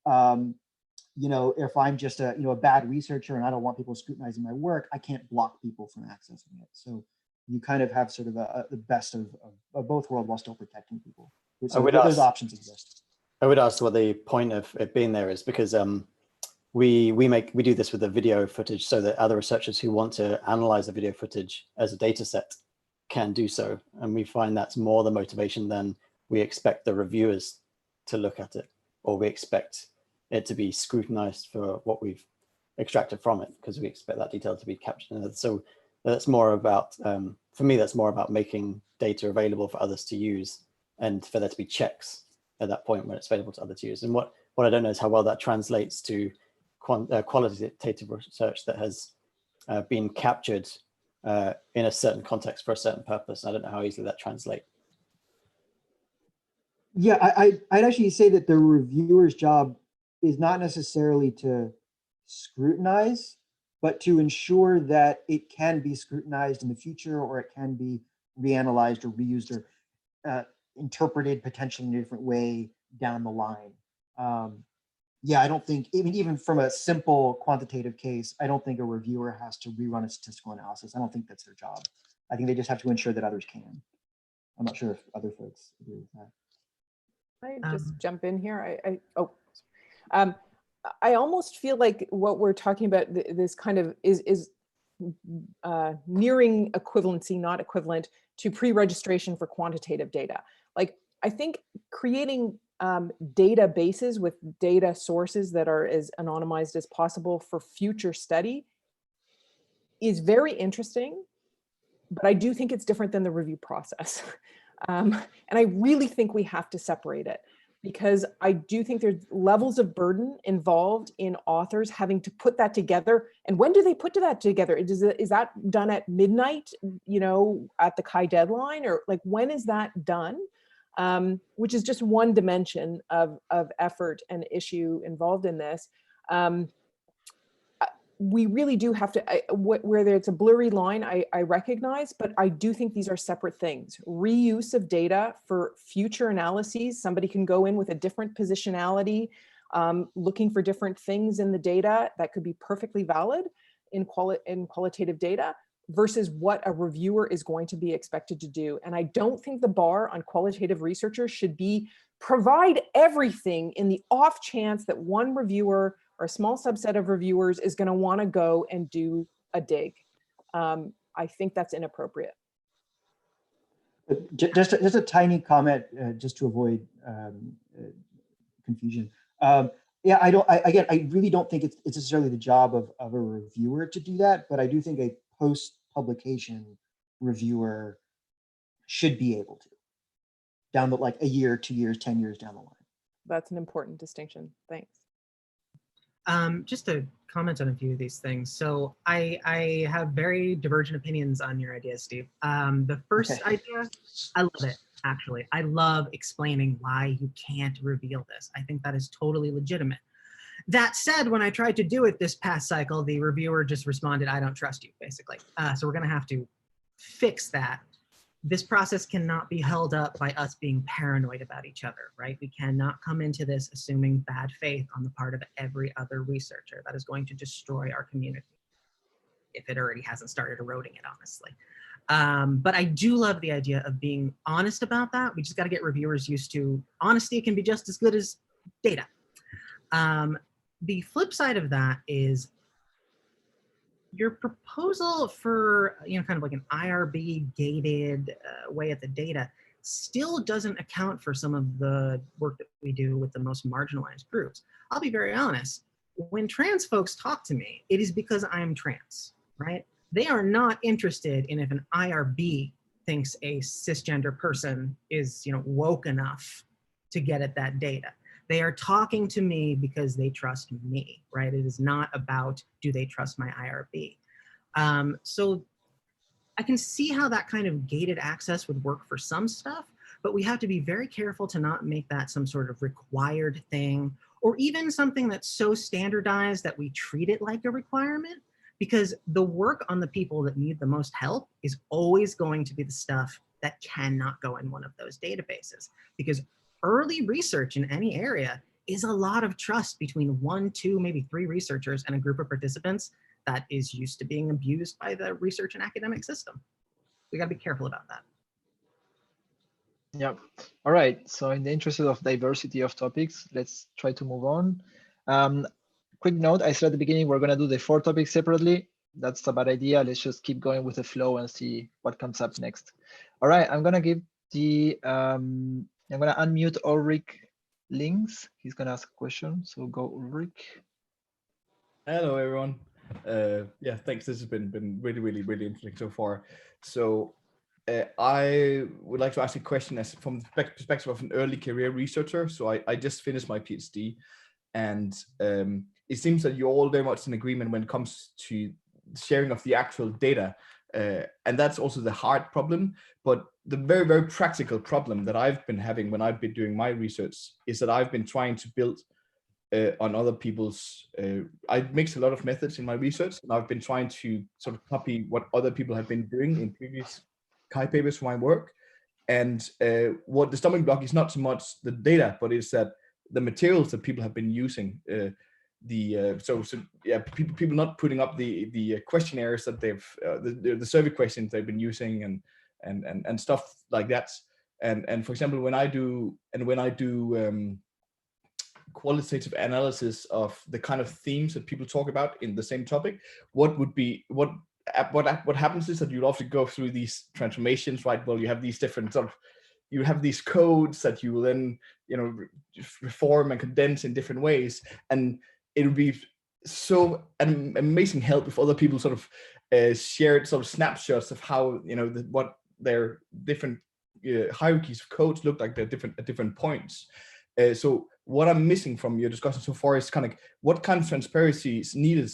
if I'm just a bad researcher and I don't want people scrutinizing my work, I can't block people from accessing it. So you kind of have sort of the best of both worlds while still protecting people. So those options exist. I would ask what the point of it being there is, because we do this with the video footage so that other researchers who want to analyze the video footage as a data set can do so. And we find that's more the motivation than we expect the reviewers to look at it, or we expect it to be scrutinized for what we've extracted from it, because we expect that detail to be captured. So that's more about, for me, that's more about making data available for others to use, and for there to be checks at that point when it's available to others to use. And what I don't know is how well that translates to qualitative research that has been captured in a certain context for a certain purpose. I don't know how easily that translates. Yeah, I'd actually say that the reviewer's job is not necessarily to scrutinize, but to ensure that it can be scrutinized in the future, or it can be reanalyzed or reused or interpreted potentially in a different way down the line. Yeah, I don't think, even from a simple quantitative case, I don't think a reviewer has to rerun a statistical analysis. I don't think that's their job. I think they just have to ensure that others can. I'm not sure if other folks agree with that. I just jump in here. I almost feel like what we're talking about, this kind of is nearing equivalency, not equivalent to pre-registration for quantitative data. Like, I think creating databases with data sources that are as anonymized as possible for future study is very interesting, but I do think it's different than the review process. And I really think we have to separate it, because I do think there's levels of burden involved in authors having to put that together. And when do they put that together? Is that done at midnight, you know, at the CHI deadline, or like, when is that done? Which is just one dimension of effort and issue involved in this. We really do have to, whether it's a blurry line, I recognize, but I do think these are separate things. Reuse of data for future analyses. Somebody can go in with a different positionality, looking for different things in the data that could be perfectly valid in qualitative data, versus what a reviewer is going to be expected to do. And I don't think the bar on qualitative researchers should be provide everything in the off chance that one reviewer or a small subset of reviewers is going to want to go and do a dig. I think that's inappropriate. Just a tiny comment, just to avoid confusion. Yeah, I really don't think it's necessarily the job of a reviewer to do that, but I do think a post-publication reviewer should be able to, down the, like, a year, 2 years, 10 years down the line. That's an important distinction. Thanks. Just to comment on a few of these things. So I have very divergent opinions on your ideas, Steve. The first idea, I love it, actually. I love explaining why you can't reveal this. I think that is totally legitimate. That said, when I tried to do it this past cycle, the reviewer just responded, "I don't trust you," basically. So we're gonna have to fix that. This process cannot be held up by us being paranoid about each other, right? We cannot come into this assuming bad faith on the part of every other researcher. That is going to destroy our community, if it already hasn't started eroding it, honestly. But I do love the idea of being honest about that. We just got to get reviewers used to honesty can be just as good as data. The flip side of that is your proposal for, kind of like an IRB gated way at the data still doesn't account for some of the work that we do with the most marginalized groups. I'll be very honest, when trans folks talk to me, it is because I'm trans, right? They are not interested in if an IRB thinks a cisgender person is, woke enough to get at that data. They are talking to me because they trust me, right? It is not about, do they trust my IRB? So I can see how that kind of gated access would work for some stuff, but we have to be very careful to not make that some sort of required thing, or even something that's so standardized that we treat it like a requirement, because the work on the people that need the most help is always going to be the stuff that cannot go in one of those databases, because early research in any area is a lot of trust between 1, 2, maybe 3 researchers and a group of participants that is used to being abused by the research and academic system. We got to be careful about that. Yeah. All right. So in the interest of diversity of topics, let's try to move on. Quick note, I said at the beginning, we're going to do the 4 topics separately. That's a bad idea. Let's just keep going with the flow and see what comes up next. All right. I'm going to give the, I'm going to unmute Ulrich Links. He's going to ask a question. So go, Ulrich. Hello, everyone. Yeah, thanks. This has been really, really, really interesting so far. So I would like to ask a question as from the perspective of an early career researcher. So I just finished my PhD, and it seems that you're all very much in agreement when it comes to sharing of the actual data. And that's also the hard problem. But the very, very practical problem that I've been having when I've been doing my research is that I've been trying to build on other people's, I mix a lot of methods in my research, and I've been trying to sort of copy what other people have been doing in previous CHI papers for my work. And what the stumbling block is not so much the data, but it's that the materials that people have been using. People not putting up the questionnaires that they've the survey questions they've been using and stuff like that. And for example, when I do qualitative analysis of the kind of themes that people talk about in the same topic, what happens is that you'll often go through these transformations, right? Well, you have these different you have these codes that you will then, reform and condense in different ways. And it would be so an amazing help if other people sort of shared sort of snapshots of how, what their different hierarchies of codes look like at different points. So what I'm missing from your discussion so far is kind of what kind of transparency is needed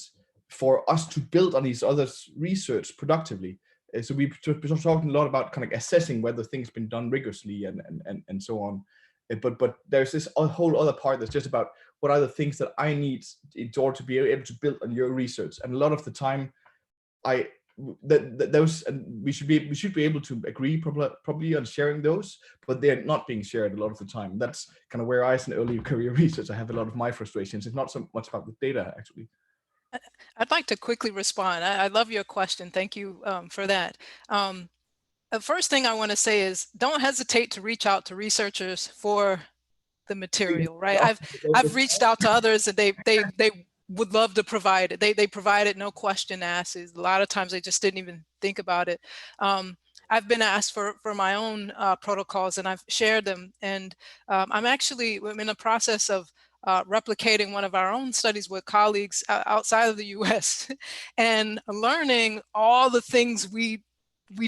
for us to build on these others' research productively. So we've been talking a lot about kind of assessing whether things been done rigorously and so on. But there's this whole other part that's just about what are the things that I need in order to be able to build on your research. And a lot of the time, we should be able to agree probably on sharing those, but they're not being shared a lot of the time. That's kind of where I, as an early career researcher, I have a lot of my frustrations. It's not so much about the data, actually. I'd like to quickly respond. I love your question. Thank you for that. The first thing I want to say is don't hesitate to reach out to researchers for the material, right? I've reached out to others and they would love to provide it. They provide it, no question asked. A lot of times they just didn't even think about it. I've been asked for my own protocols and I've shared them. And I'm in the process of replicating one of our own studies with colleagues outside of the US and learning all the things we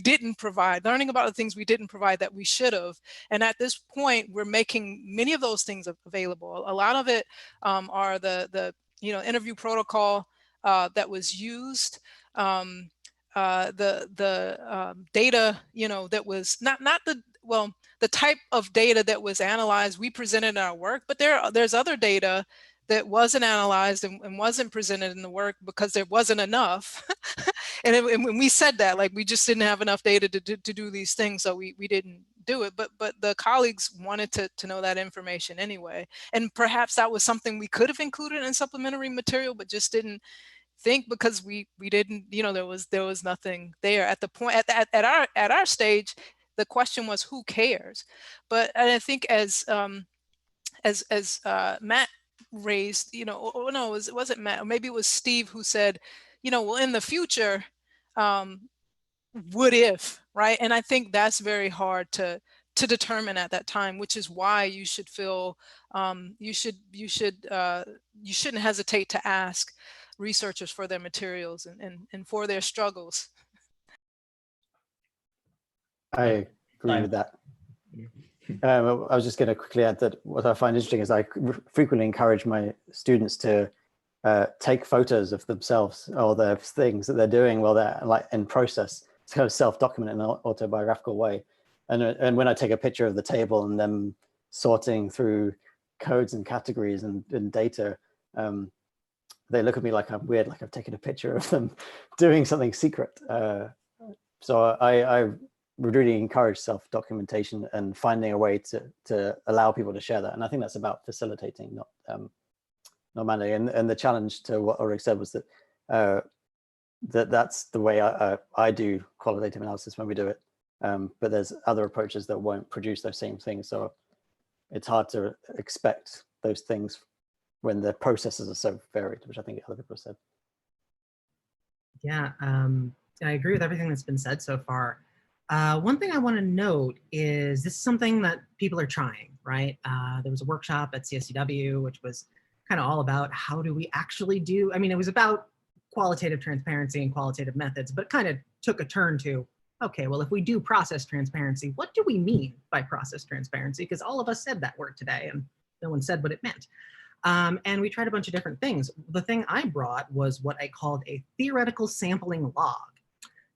didn't provide, learning about the things we didn't provide that we should have. And at this point, we're making many of those things available. A lot of it are the interview protocol that was used, the data, that was the type of data that was analyzed, we presented in our work, but there's other data that wasn't analyzed and wasn't presented in the work because there wasn't enough. and when we said that, like, we just didn't have enough data to do these things, so we didn't do it. But the colleagues wanted to know that information anyway. And perhaps that was something we could have included in supplementary material, but just didn't think because we didn't, there was nothing there at the point at our stage. The question was, who cares? But I think as Matt raised, or no, it wasn't Matt, or maybe it was Steve who said, well, in the future, what if, right? And I think that's very hard to determine at that time, which is why you should feel, you shouldn't hesitate to ask researchers for their materials and for their struggles. I agree with that. I was just going to quickly add that what I find interesting is I frequently encourage my students to take photos of themselves or the things that they're doing while they're in process, to kind of self-document in an autobiographical way. And when I take a picture of the table and them sorting through codes and categories and data, they look at me like I'm weird, like I've taken a picture of them doing something secret. So I would really encourage self-documentation and finding a way to allow people to share that. And I think that's about facilitating, not mandating. And the challenge to what Ulrich said was that that's the way I do qualitative analysis when we do it. But there's other approaches that won't produce those same things. So it's hard to expect those things when the processes are so varied, which I think other people have said. Yeah, I agree with everything that's been said so far. One thing I want to note is this is something that people are trying, right? There was a workshop at CSCW, which was kind of all about how do we actually do, it was about qualitative transparency and qualitative methods, but kind of took a turn to, okay, well, if we do process transparency, what do we mean by process transparency? Because all of us said that word today and no one said what it meant. And we tried a bunch of different things. The thing I brought was what I called a theoretical sampling log.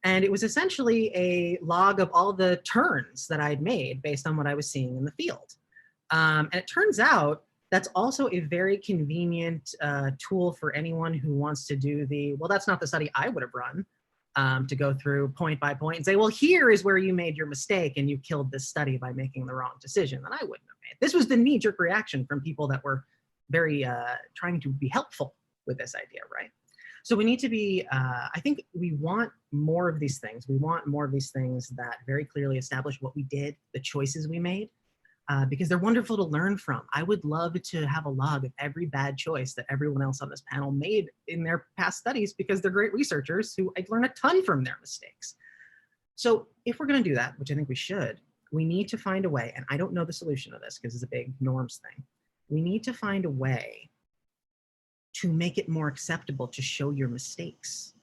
And it was essentially a log of all the turns that I'd made based on what I was seeing in the field. And it turns out that's also a very convenient tool for anyone who wants to do the, well, that's not the study I would have run, to go through point by point and say, well, here is where you made your mistake and you killed this study by making the wrong decision that I wouldn't have made. This was the knee-jerk reaction from people that were very trying to be helpful with this idea, right? So we need to be, I think we want more of these things. We want more of these things that very clearly establish what we did, the choices we made, because they're wonderful to learn from. I would love to have a log of every bad choice that everyone else on this panel made in their past studies, because they're great researchers who I'd learn a ton from their mistakes. So if we're gonna do that, which I think we should, we need to find a way, and I don't know the solution to this because it's a big norms thing. We need to find a way to make it more acceptable to show your mistakes.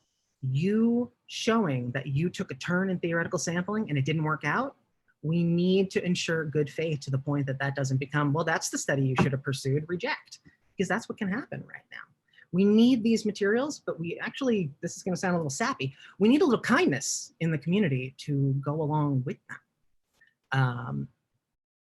You showing that you took a turn in theoretical sampling and it didn't work out, we need to ensure good faith to the point that that doesn't become, well, that's the study you should have pursued, reject, because that's what can happen right now. We need these materials, but we actually, this is gonna sound a little sappy, we need a little kindness in the community to go along with them.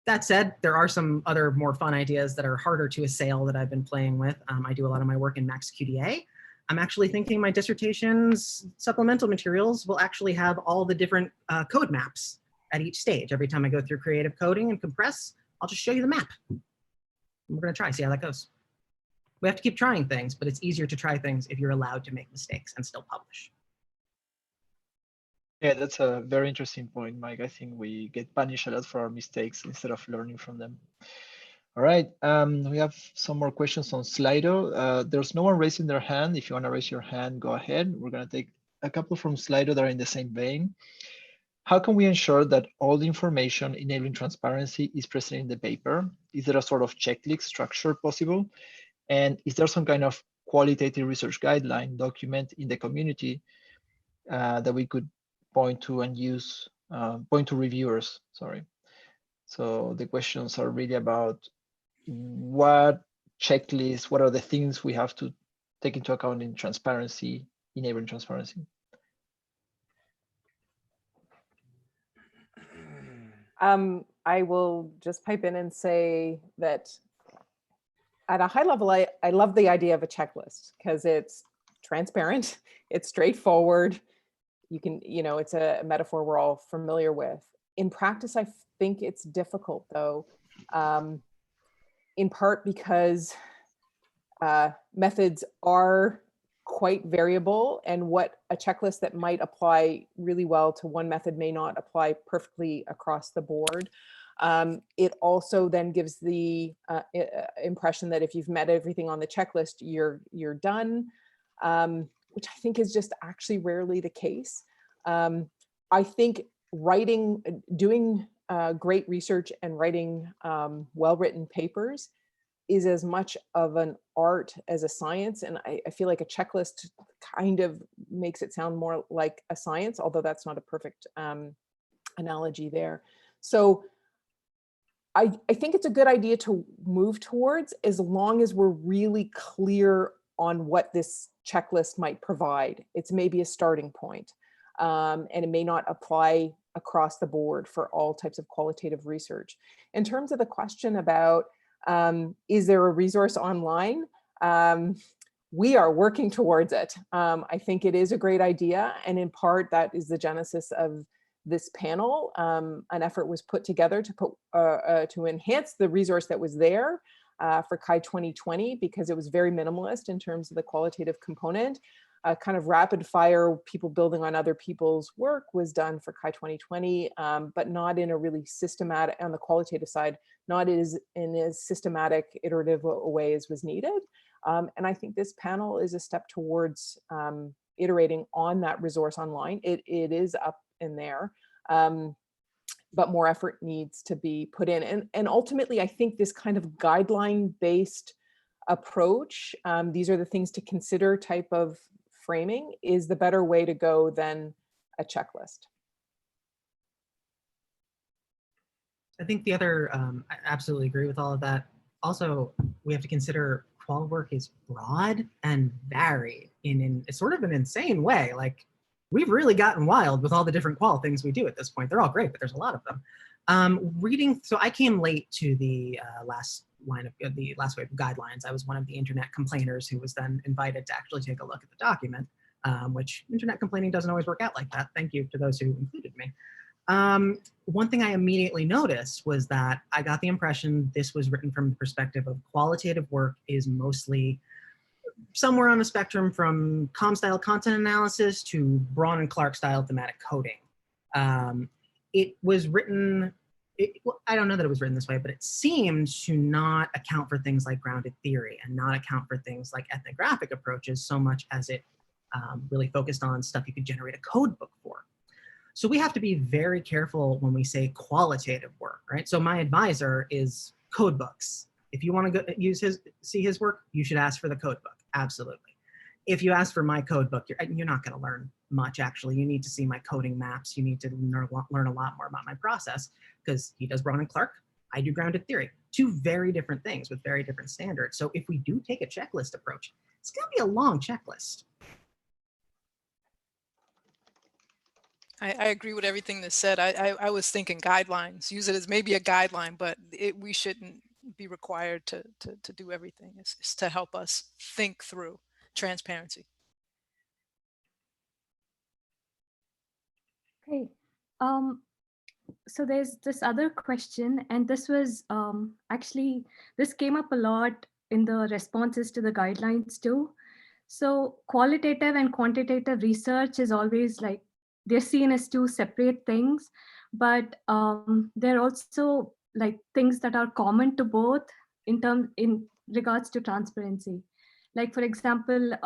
That said, there are some other more fun ideas that are harder to assail that I've been playing with. I do a lot of my work in MaxQDA. I'm actually thinking my dissertation's supplemental materials will actually have all the different code maps at each stage. Every time I go through creative coding and compress, I'll just show you the map. We're gonna try, see how that goes. We have to keep trying things, but it's easier to try things if you're allowed to make mistakes and still publish. Yeah, that's a very interesting point, Mike. I think we get punished a lot for our mistakes instead of learning from them. All right, we have some more questions on Slido. There's no one raising their hand. If you want to raise your hand, go ahead. We're going to take a couple from Slido that are in the same vein. How can we ensure that all the information enabling transparency is present in the paper? Is there a sort of checklist structure possible? And is there some kind of qualitative research guideline document in the community that we could point to and use, point to reviewers, sorry. So the questions are really about what checklists, what are the things we have to take into account in transparency, enabling transparency. I will just pipe in and say that at a high level, I love the idea of a checklist because it's transparent, it's straightforward. You can, it's a metaphor we're all familiar with. In practice, I think it's difficult though, in part because methods are quite variable, and what a checklist that might apply really well to one method may not apply perfectly across the board. It also then gives the impression that if you've met everything on the checklist, you're done. Which I think is just actually rarely the case. I think doing great research and writing well-written papers is as much of an art as a science. And I feel like a checklist kind of makes it sound more like a science, although that's not a perfect analogy there. So I think it's a good idea to move towards, as long as we're really clear on what this checklist might provide. It's maybe a starting point, and it may not apply across the board for all types of qualitative research. In terms of the question about, is there a resource online? We are working towards it. I think it is a great idea, and in part that is the genesis of this panel. An effort was put together to enhance the resource that was there for CHI2020, because it was very minimalist in terms of the qualitative component. Kind of rapid fire, people building on other people's work was done for CHI2020, but not in a really systematic, on the qualitative side, not in as systematic, iterative a way as was needed. And I think this panel is a step towards iterating on that resource online. It is up in there, but more effort needs to be put in. And ultimately, I think this kind of guideline-based approach, these are the things to consider type of framing, is the better way to go than a checklist. I think the other, I absolutely agree with all of that. Also, we have to consider qual work is broad and varied in a sort of an insane way. Like, we've really gotten wild with all the different qual things we do at this point. They're all great, but there's a lot of them. So I came late to the last wave of guidelines. I was one of the internet complainers who was then invited to actually take a look at the document, which internet complaining doesn't always work out like that. Thank you to those who included me. One thing I immediately noticed was that I got the impression this was written from the perspective of qualitative work is mostly somewhere on a spectrum from com-style content analysis to Braun and Clark style thematic coding. It was written, well, I don't know that it was written this way, but it seemed to not account for things like grounded theory and not account for things like ethnographic approaches so much as it really focused on stuff you could generate a code book for. So we have to be very careful when we say qualitative work, right? So my advisor is code books. If you want to go see his work, you should ask for the code book, absolutely. If you ask for my code book, you're not going to learn much, actually. You need to see my coding maps. You need to learn a lot more about my process, because he does Braun and Clark, I do grounded theory. Two very different things with very different standards. So if we do take a checklist approach, it's going to be a long checklist. I agree with everything that's said. I was thinking guidelines, use it as maybe a guideline, but we shouldn't be required to do everything. It's to help us think through transparency. Okay. So there's this other question, and this was actually, this came up a lot in the responses to the guidelines too. So qualitative and quantitative research is always like, they're seen as two separate things, but they're also like things that are common to both in regards to transparency. Like, for example,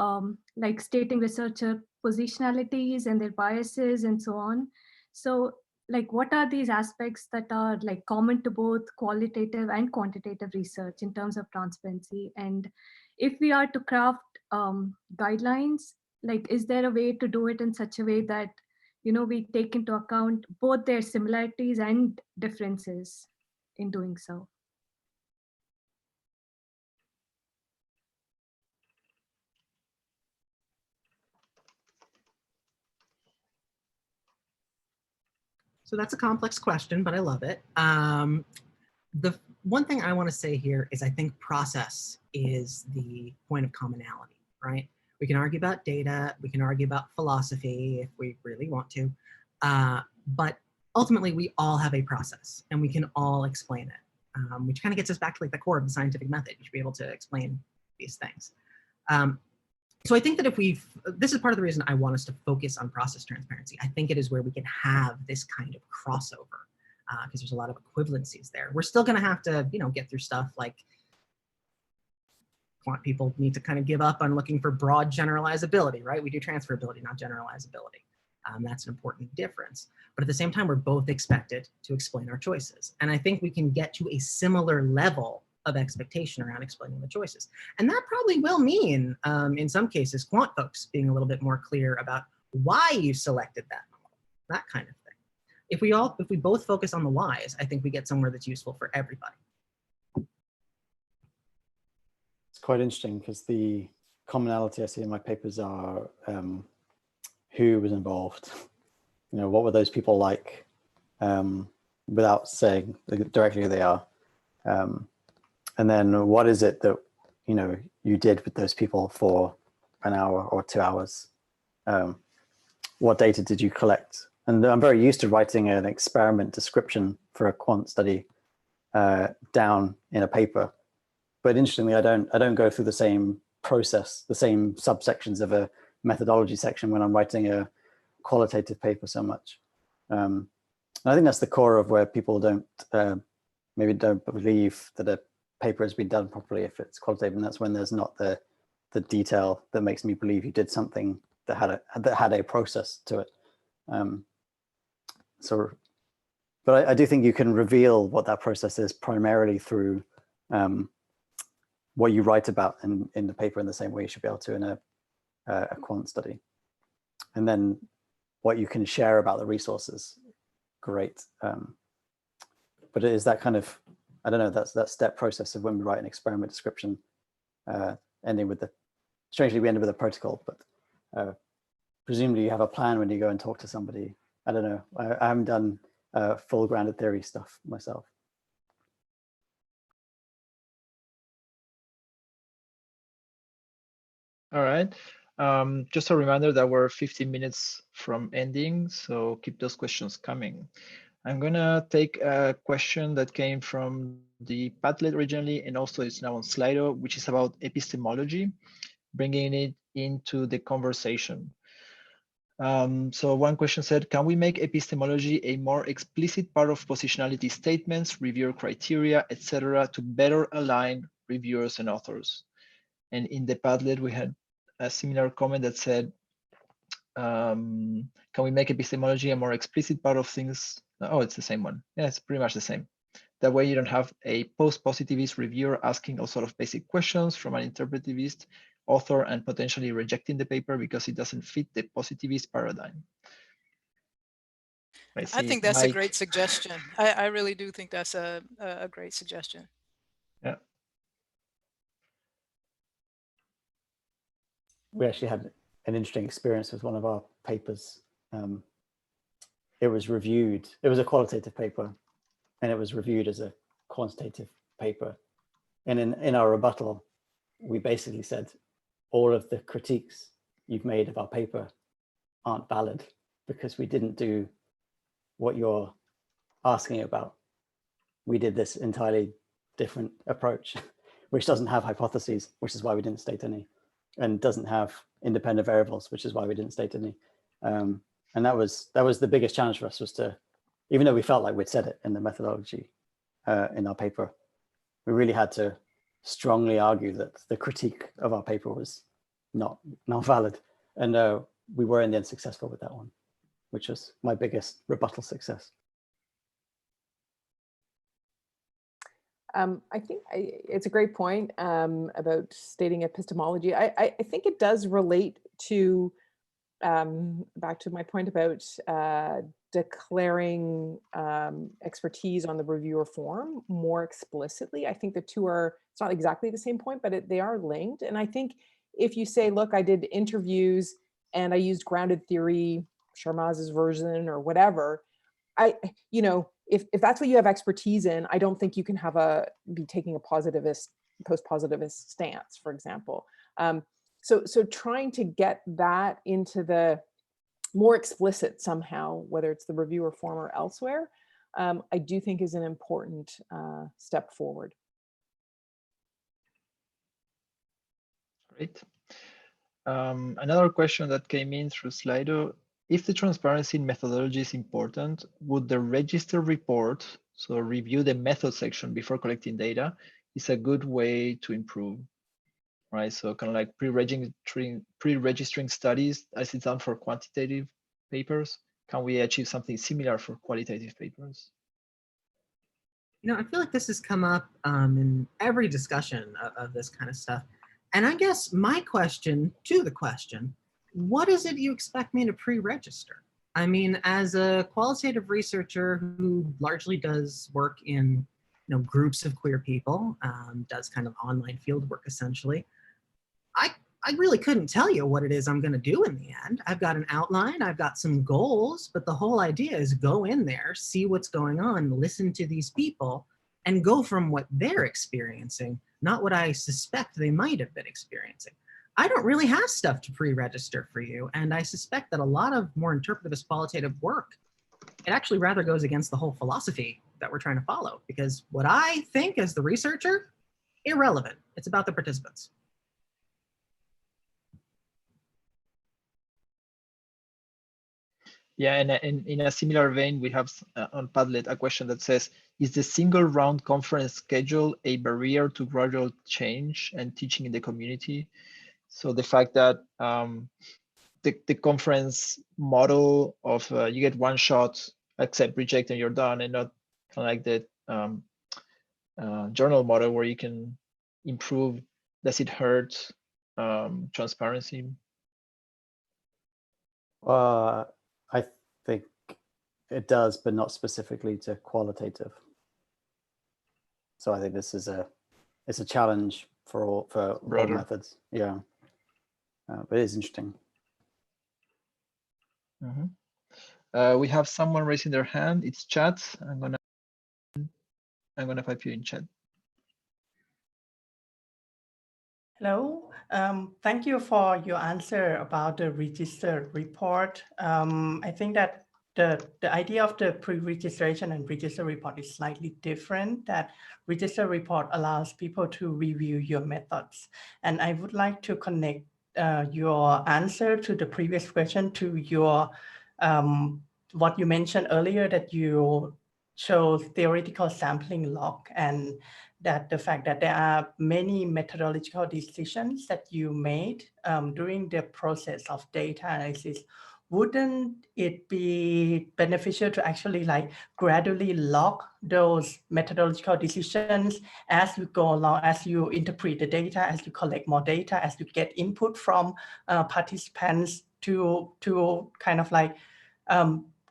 like stating researcher positionalities and their biases and so on. So like, what are these aspects that are like common to both qualitative and quantitative research in terms of transparency? And if we are to craft guidelines, like, is there a way to do it in such a way that, you know, we take into account both their similarities and differences in doing so? So that's a complex question, but I love it. The one thing I want to say here is I think process is the point of commonality, right? We can argue about data, we can argue about philosophy if we really want to, but ultimately we all have a process and we can all explain it, which kind of gets us back to like the core of the scientific method. You should be able to explain these things. So I think that this is part of the reason I want us to focus on process transparency. I think it is where we can have this kind of crossover, because there's a lot of equivalencies there. We're still going to have to, you know, get through stuff like quant people need to kind of give up on looking for broad generalizability, right? We do transferability, not generalizability. That's an important difference. But at the same time, we're both expected to explain our choices. And I think we can get to a similar level of expectation around explaining the choices. And that probably will mean, in some cases, quant folks being a little bit more clear about why you selected that model, that kind of thing. If we both focus on the whys, I think we get somewhere that's useful for everybody. It's quite interesting because the commonality I see in my papers are who was involved, you know, what were those people like, without saying directly who they are. And then what is it that, you know, you did with those people for an hour or 2 hours? What data did you collect? And I'm very used to writing an experiment description for a quant study down in a paper. But interestingly, I don't go through the same process, the same subsections of a methodology section when I'm writing a qualitative paper so much. And I think that's the core of where people maybe don't believe that a paper has been done properly if it's qualitative, and that's when there's not the detail that makes me believe you did something that had a process to it. But I do think you can reveal what that process is primarily through what you write about in the paper, in the same way you should be able to in a quant study. And then what you can share about the resources, great. But it is that kind of, I don't know, that's that step process of when we write an experiment description, ending with strangely we ended with a protocol, but presumably you have a plan when you go and talk to somebody. I don't know. I haven't done full grounded theory stuff myself. All right. Just a reminder that we're 15 minutes from ending, so keep those questions coming. I'm gonna take a question that came from the Padlet originally, and also it's now on Slido, which is about epistemology, bringing it into the conversation. So one question said, can we make epistemology a more explicit part of positionality statements, reviewer criteria, etc., to better align reviewers and authors? And in the Padlet, we had a similar comment that said, can we make epistemology a more explicit part of things? Oh, it's the same one. Yeah, it's pretty much the same. That way you don't have a post-positivist reviewer asking all sort of basic questions from an interpretivist author and potentially rejecting the paper because it doesn't fit the positivist paradigm. I think that's a great suggestion. I really do think that's a great suggestion. Yeah. We actually had an interesting experience with one of our papers. It was reviewed, it was a qualitative paper, and it was reviewed as a quantitative paper. And in our rebuttal, we basically said, all of the critiques you've made of our paper aren't valid because we didn't do what you're asking about. We did this entirely different approach, which doesn't have hypotheses, which is why we didn't state any, and doesn't have independent variables, which is why we didn't state any. And that was the biggest challenge for us, was to, even though we felt like we'd said it in the methodology in our paper, we really had to strongly argue that the critique of our paper was not valid. And we were in the end successful with that one, which was my biggest rebuttal success. I think it's a great point about stating epistemology. I think it does relate to, back to my point about declaring expertise on the reviewer form more explicitly. I think the two are, it's not exactly the same point, but they are linked. And I think if you say, look, I did interviews and I used grounded theory, Sharma's version or whatever, if that's what you have expertise in, I don't think you can be taking a post-positivist stance, for example. So trying to get that into the more explicit somehow, whether it's the reviewer form or elsewhere, I do think is an important step forward. Great. Another question that came in through Slido: if the transparency in methodology is important, would the register report, so review the method section before collecting data, is a good way to improve, right? So kind of like pre-registering studies as it's done for quantitative papers. Can we achieve something similar for qualitative papers? I feel like this has come up in every discussion of this kind of stuff. And I guess my question to the question, what is it you expect me to pre-register? I mean, as a qualitative researcher who largely does work in groups of queer people, does kind of online field work essentially, I really couldn't tell you what it is I'm going to do in the end. I've got an outline, I've got some goals, but the whole idea is go in there, see what's going on, listen to these people, and go from what they're experiencing, not what I suspect they might have been experiencing. I don't really have stuff to pre-register for you, and I suspect that a lot of more interpretivist qualitative work, it actually rather goes against the whole philosophy that we're trying to follow, because what I think as the researcher, irrelevant. It's about the participants. Yeah, and in a similar vein, we have on Padlet a question that says, is the single round conference schedule a barrier to gradual change and teaching in the community? So the fact that the conference model of you get one shot, accept, reject, and you're done, and not kind of like the journal model where you can improve, does it hurt transparency? I think it does, but not specifically to qualitative. So I think this is it's a challenge for all methods. Yeah, but it is interesting. We have someone raising their hand. It's chat. I'm gonna pipe you in chat. Hello. Thank you for your answer about the register report. I think that the idea of the pre-registration and register report is slightly different. That register report allows people to review your methods. And I would like to connect your answer to the previous question to your what you mentioned earlier, that you chose theoretical sampling log, and that the fact that there are many methodological decisions that you made during the process of data analysis. Wouldn't it be beneficial to actually like gradually log those methodological decisions as you go along, as you interpret the data, as you collect more data, as you get input from participants to kind of like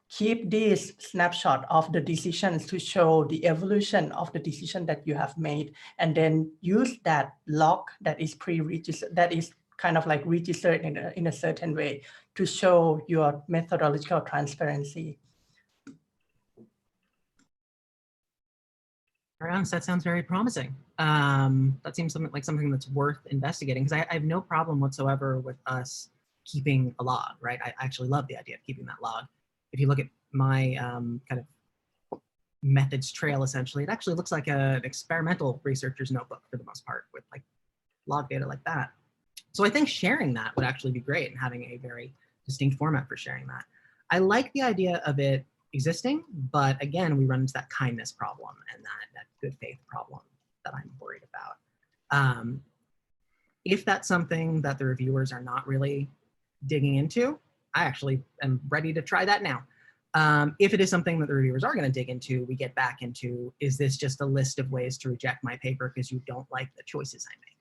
keep this snapshot of the decisions to show the evolution of the decision that you have made, and then use that log that is pre-registered, that is kind of like registered in a certain way to show your methodological transparency. That sounds very promising. That seems like something that's worth investigating, because I have no problem whatsoever with us keeping a log, right? I actually love the idea of keeping that log. If you look at my kind of methods trail, essentially, it actually looks like an experimental researcher's notebook for the most part, with like log data like that. So I think sharing that would actually be great, and having a very distinct format for sharing that. I like the idea of it existing, but again, we run into that kindness problem and that good faith problem that I'm worried about. If that's something that the reviewers are not really digging into, I actually am ready to try that now. If it is something that the reviewers are going to dig into, we get back into, is this just a list of ways to reject my paper because you don't like the choices I make?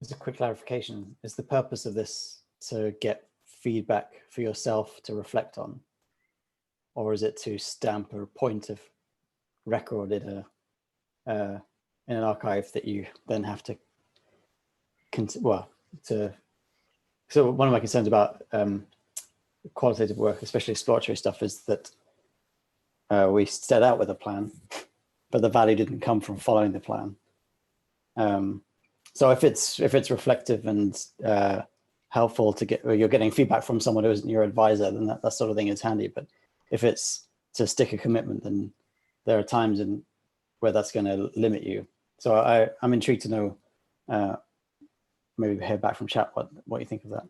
Just a quick clarification. Is the purpose of this to get feedback for yourself to reflect on? Or is it to stamp a point of record in an archive that you then have to, so one of my concerns about qualitative work, especially exploratory stuff, is that we set out with a plan, but the value didn't come from following the plan. So if it's reflective and helpful to get, or you're getting feedback from someone who isn't your advisor, then that sort of thing is handy. But if it's to stick a commitment, then there are times where that's going to limit you. So I'm intrigued to know, maybe hear back from chat what you think of that.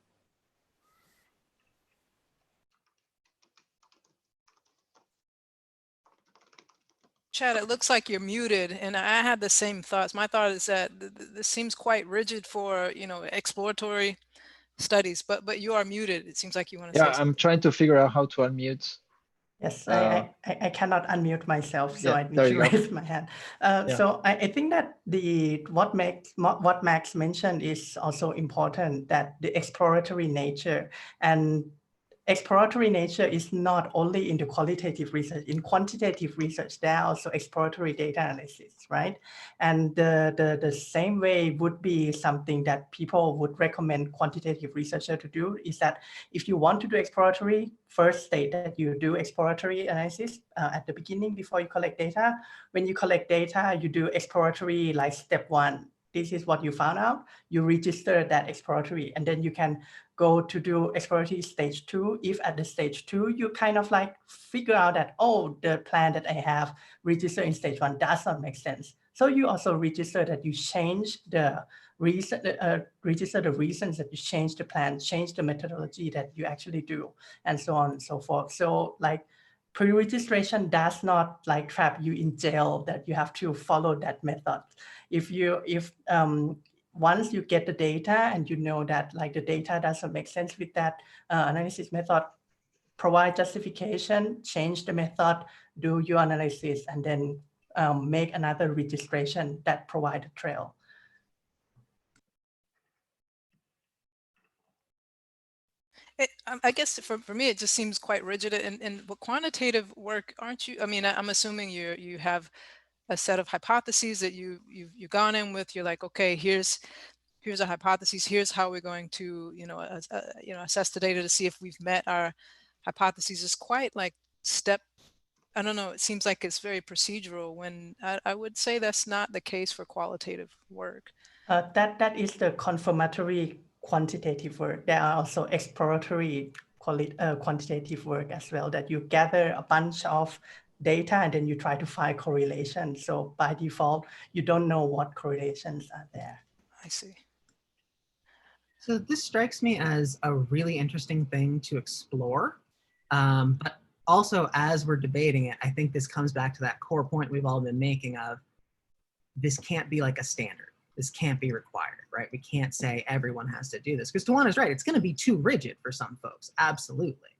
Chad, it looks like you're muted, and I had the same thoughts. My thought is that this seems quite rigid for, you know, exploratory studies, but you are muted. It seems like you want to say something. I'm trying to figure out how to unmute. Yes, I cannot unmute myself, so yeah, I need to raise my hand. Yeah. So I think that what Max mentioned is also important, that the exploratory nature, and exploratory nature is not only in the qualitative research. In quantitative research, there are also exploratory data analysis, right? And the same way would be something that people would recommend quantitative researcher to do, is that if you want to do exploratory, first state that you do exploratory analysis at the beginning before you collect data. When you collect data, you do exploratory like step 1. This is what you found out. You register that exploratory, and then you can go to do exploratory stage 2. If at the stage 2, you kind of like figure out that, oh, the plan that I have registered in stage 1 does not make sense. So you also register that you change the reason, register the reasons that you change the plan, change the methodology that you actually do, and so on and so forth. So like pre-registration does not like trap you in jail that you have to follow that method. Once you get the data and you know that like the data doesn't make sense with that analysis method, provide justification, change the method, do your analysis, and then make another registration that provide a trail. I guess for me, it just seems quite rigid. And quantitative work, aren't you? I mean, I'm assuming you have a set of hypotheses that you've gone in with. You're like, okay, here's a hypothesis. Here's how we're going to, assess the data to see if we've met our hypotheses. Is quite like I don't know. It seems like it's very procedural when I would say that's not the case for qualitative work. That is the confirmatory quantitative work. There are also exploratory quantitative work as well, that you gather a bunch of data and then you try to find correlations. So by default, you don't know what correlations are there. I see. So this strikes me as a really interesting thing to explore. But also, as we're debating it, I think this comes back to that core point we've all been making of this can't be like a standard. This can't be required, right? We can't say everyone has to do this, because Tawana's right. It's going to be too rigid for some folks. Absolutely.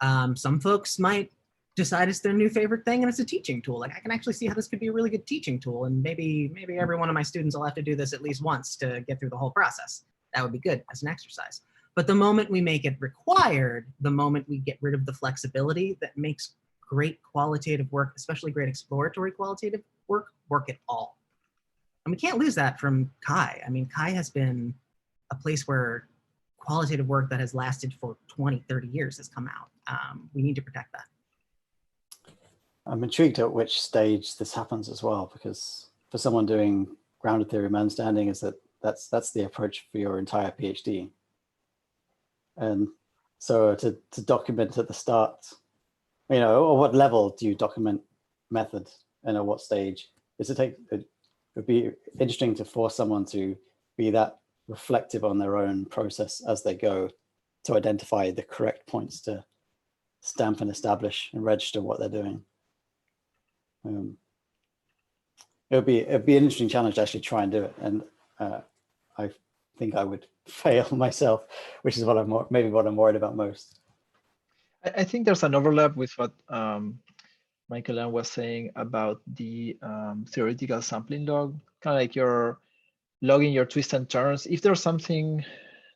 Some folks might decide it's their new favorite thing and it's a teaching tool. Like, I can actually see how this could be a really good teaching tool, and maybe every one of my students will have to do this at least once to get through the whole process. That would be good as an exercise. But the moment we make it required, the moment we get rid of the flexibility that makes great qualitative work, especially great exploratory qualitative work at all. And we can't lose that from CHI. I mean, CHI has been a place where qualitative work that has lasted for 20, 30 years has come out. We need to protect that. I'm intrigued at which stage this happens as well, because for someone doing grounded theory, my understanding is that that's the approach for your entire PhD. And so to document at the start, or what level do you document method, and at what stage? It would be interesting to force someone to be that reflective on their own process as they go, to identify the correct points to stamp and establish and register what they're doing. It'd be an interesting challenge to actually try and do it, and I think I would fail myself, which is maybe what I'm worried about most. I think there's an overlap with what Michael Ann was saying about the theoretical sampling log, kind of like you're logging your twists and turns. If there's something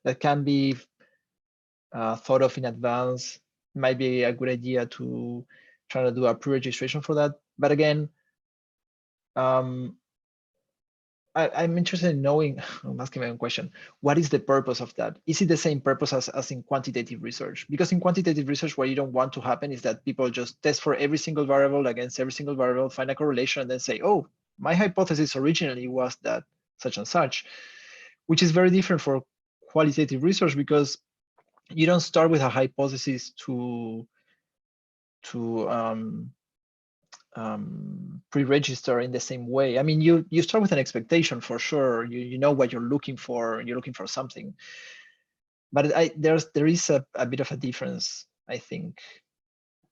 that can be thought of in advance, it might be a good idea to try to do a pre-registration for that. But again, I'm interested in knowing, I'm asking my own question, what is the purpose of that? Is it the same purpose as in quantitative research? Because in quantitative research, what you don't want to happen is that people just test for every single variable against every single variable, find a correlation, and then say, oh, my hypothesis originally was that such and such, which is very different for qualitative research, because you don't start with a hypothesis to pre-register in the same way. I mean, you start with an expectation for sure. You know what you're looking for. You're looking for something, but there is a bit of a difference, I think.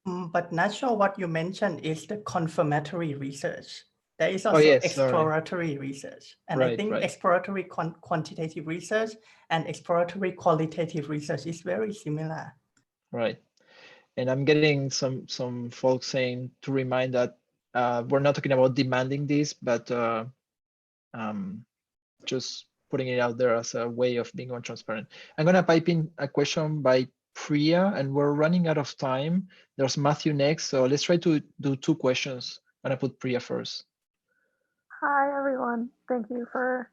But not sure what you mentioned is the confirmatory research. There is also exploratory research, and I think exploratory quantitative research and exploratory qualitative research is very similar. Right. And I'm getting some folks saying to remind that we're not talking about demanding this, but just putting it out there as a way of being more transparent. I'm going to pipe in a question by Priya, and we're running out of time. There's Matthew next, so let's try to do 2 questions. I'm going to put Priya first. Hi, everyone. Thank you for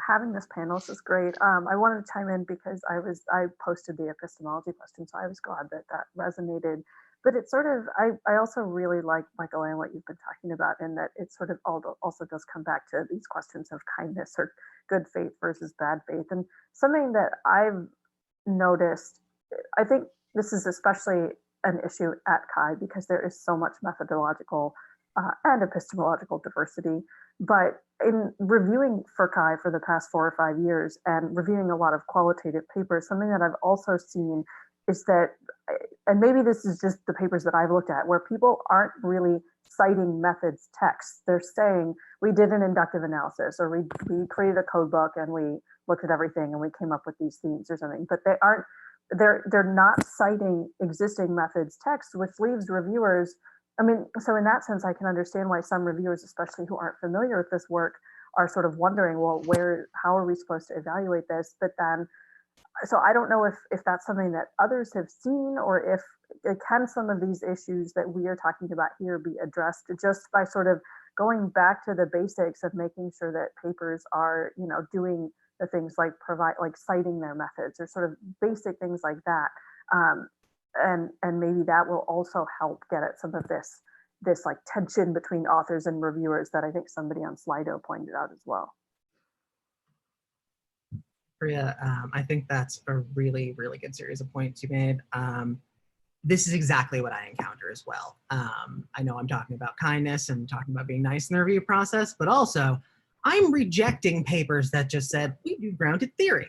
having this panel. This is great. I wanted to chime in because I posted the epistemology question, so I was glad that resonated. But it's sort of, I also really like, Michael, and what you've been talking about, and that it sort of also does come back to these questions of kindness or good faith versus bad faith. And something that I've noticed, I think this is especially an issue at CHI because there is so much methodological and epistemological diversity. But in reviewing for CHI for the past 4 or 5 years and reviewing a lot of qualitative papers, something that I've also seen is that, and maybe this is just the papers that I've looked at, where people aren't really citing methods texts. They're saying, we did an inductive analysis, or we created a code book and we looked at everything and we came up with these themes or something, but they're not citing existing methods text, which leaves reviewers, I mean, so in that sense, I can understand why some reviewers, especially who aren't familiar with this work, are sort of wondering, well, how are we supposed to evaluate this? But then, so I don't know if that's something that others have seen, or if can some of these issues that we are talking about here be addressed just by sort of going back to the basics of making sure that papers are, doing the things like citing their methods or sort of basic things like that. And maybe that will also help get at some of this like tension between authors and reviewers that I think somebody on Slido pointed out as well. Priya, I think that's a really, really good series of points you made. This is exactly what I encounter as well. I know I'm talking about kindness and talking about being nice in the review process, but also I'm rejecting papers that just said, we do grounded theory.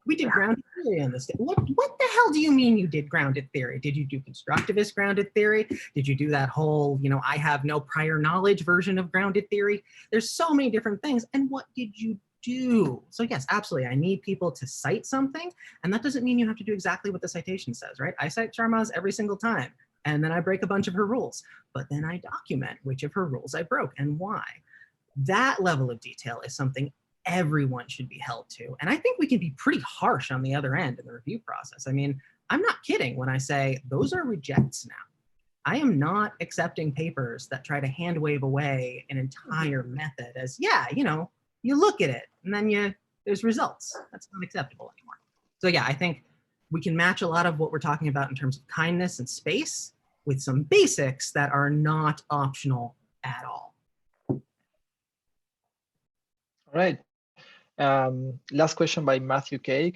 We did grounded theory on this. What the hell do you mean you did grounded theory? Did you do constructivist grounded theory? Did you do that whole, I have no prior knowledge version of grounded theory? There's so many different things. And what did you do? So yes, absolutely. I need people to cite something. And that doesn't mean you have to do exactly what the citation says, right? I cite Sharma's every single time. And then I break a bunch of her rules. But then I document which of her rules I broke and why. That level of detail is something everyone should be held to. And I think we can be pretty harsh on the other end in the review process. I mean, I'm not kidding when I say those are rejects now. I am not accepting papers that try to hand wave away an entire method as, yeah, you look at it and then there's results. That's not acceptable anymore. So yeah, I think we can match a lot of what we're talking about in terms of kindness and space with some basics that are not optional at all. All right. Last question by Matthew K.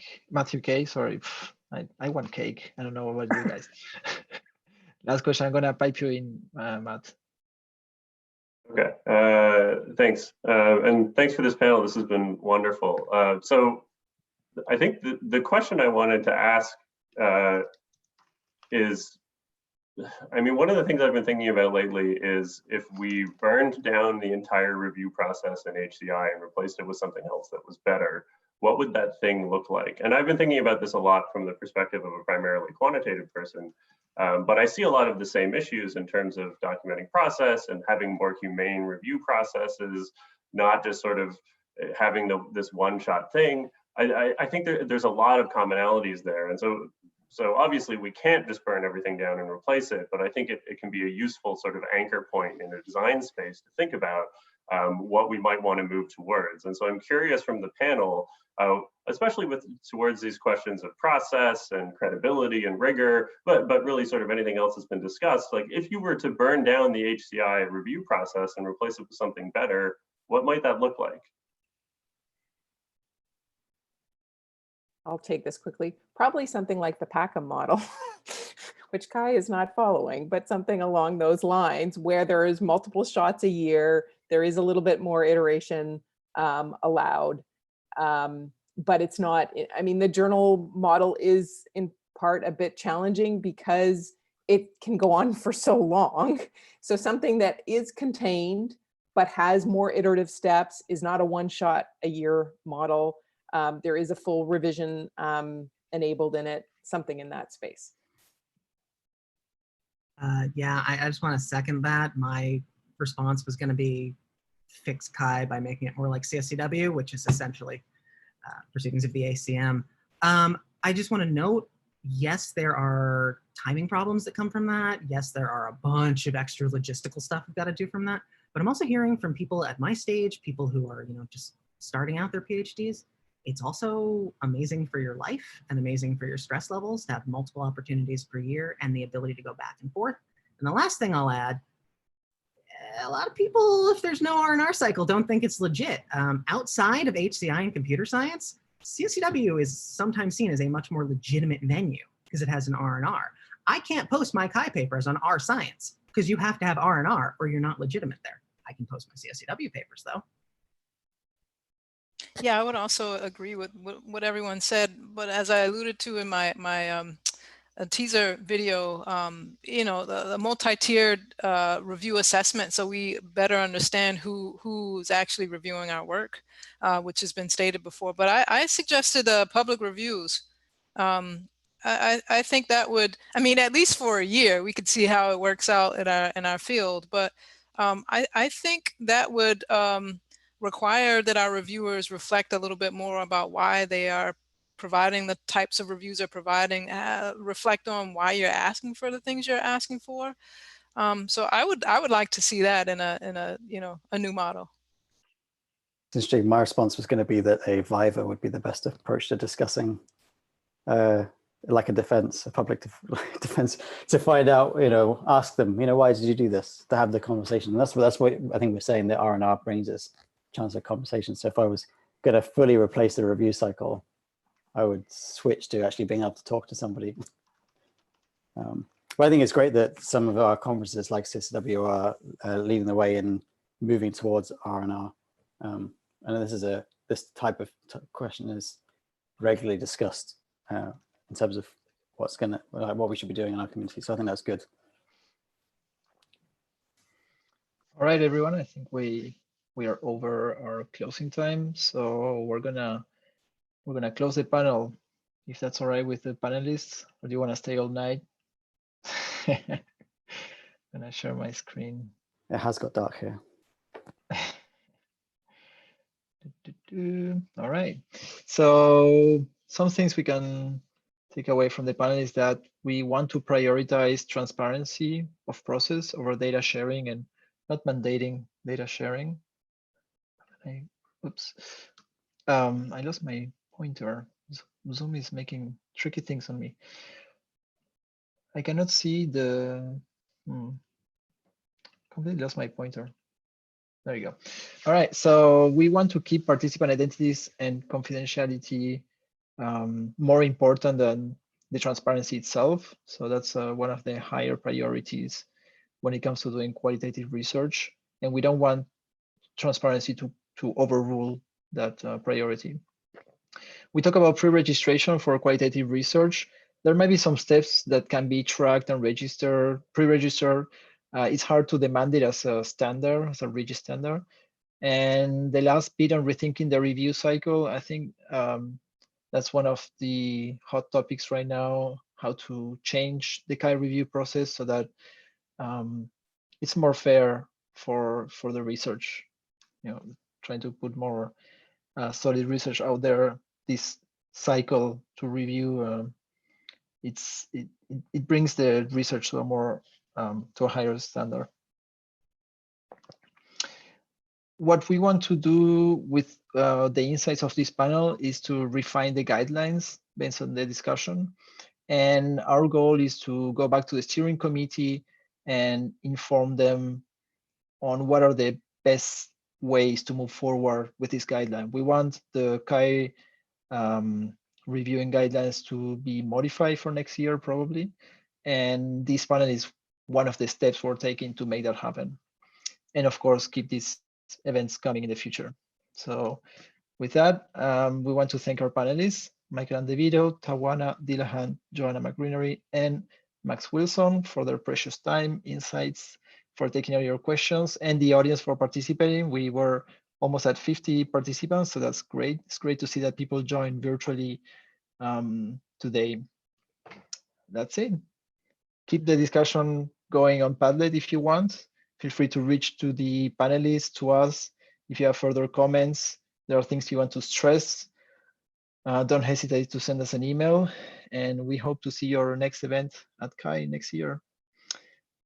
Sorry, I want cake. I don't know about you guys. Last question. I'm gonna pipe you in, Matt. Okay, thanks. And thanks for this panel. This has been wonderful. So I think the question I wanted to ask is, I mean, one of the things I've been thinking about lately is if we burned down the entire review process in HCI and replaced it with something else that was better, what would that thing look like? And I've been thinking about this a lot from the perspective of a primarily quantitative person, but I see a lot of the same issues in terms of documenting process and having more humane review processes, not just sort of having this one-shot thing. I think there's a lot of commonalities there. And so obviously we can't just burn everything down and replace it, but I think it can be a useful sort of anchor point in a design space to think about what we might want to move towards. And so I'm curious from the panel, especially towards these questions of process and credibility and rigor, but really sort of anything else that's been discussed, like if you were to burn down the HCI review process and replace it with something better, what might that look like? I'll take this quickly. Probably something like the Packham model, which Kai is not following, but something along those lines where there is multiple shots a year. There is a little bit more iteration allowed, but it's not, I mean, the journal model is in part a bit challenging because it can go on for so long. So something that is contained, but has more iterative steps, is not a one-shot a year model. There is a full revision enabled in it, something in that space. Yeah, I just want to second that. My response was going to be fix Chi by making it more like CSCW, which is essentially proceedings of the ACM. I just want to note, yes, there are timing problems that come from that. Yes, there are a bunch of extra logistical stuff we've got to do from that. But I'm also hearing from people at my stage, people who are, just starting out their PhDs, it's also amazing for your life and amazing for your stress levels to have multiple opportunities per year and the ability to go back and forth. And the last thing I'll add, a lot of people, if there's no R&R cycle, don't think it's legit. Outside of HCI and computer science, CSCW is sometimes seen as a much more legitimate venue because it has an R&R. I can't post my Chi papers on R Science because you have to have R&R or you're not legitimate there. I can post my CSCW papers though. Yeah, I would also agree with what everyone said, but as I alluded to in my teaser video, the multi-tiered review assessment, so we better understand who's actually reviewing our work, which has been stated before. But I suggested public reviews. I think that would, I mean, at least for a year, we could see how it works out in our field. But I think that would require that our reviewers reflect a little bit more about why they are providing the types of reviews they're providing, reflect on why you're asking for the things you're asking for. So I would like to see that in a a new model. It's interesting. My response was going to be that a viva would be the best approach to discussing, like a defense, a public defense, to find out, ask them, why did you do this? To have the conversation. And that's what I think we're saying, that R&R brings us chance of conversation. So if I was going to fully replace the review cycle, I would switch to actually being able to talk to somebody. But I think it's great that some of our conferences like CSW are leading the way in moving towards R&R. And this type of question is regularly discussed in terms of what we should be doing in our community. So I think that's good. All right, everyone. I think we are over our closing time, so we're gonna close the panel, if that's all right with the panelists, or do you want to stay all night? I'm gonna share my screen. It has got dark here. All right. So some things we can take away from the panel is that we want to prioritize transparency of process over data sharing and not mandating data sharing. Oops. I lost my pointer. Zoom is making tricky things on me. I cannot see the, completely lost my pointer. There you go. All right, so we want to keep participant identities and confidentiality more important than the transparency itself. So that's one of the higher priorities when it comes to doing qualitative research. And we don't want transparency to overrule that priority. We talk about pre-registration for qualitative research. There might be some steps that can be tracked and registered, pre-registered. It's hard to demand it as a standard, as a rigid standard. And the last bit on rethinking the review cycle, I think that's one of the hot topics right now, how to change the CHI review process so that it's more fair for the research, trying to put more solid research out there. This cycle to review, it brings the research to a more to a higher standard. What we want to do with the insights of this panel is to refine the guidelines based on the discussion. And our goal is to go back to the steering committee and inform them on what are the best ways to move forward with this guideline. We want the CHI reviewing guidelines to be modified for next year, probably. And this panel is one of the steps we're taking to make that happen. And of course, keep these events coming in the future. So with that, we want to thank our panelists, Michael Andevito, Tawana Dillahan, Joanna McGrinery, and Max Wilson for their precious time, insights, for taking all your questions, and the audience for participating. We were almost at 50 participants, so that's great. It's great to see that people join virtually today. That's it. Keep the discussion going on Padlet if you want. Feel free to reach to the panelists, to us, if you have further comments. There are things you want to stress. Don't hesitate to send us an email, and we hope to see your next event at CHI next year.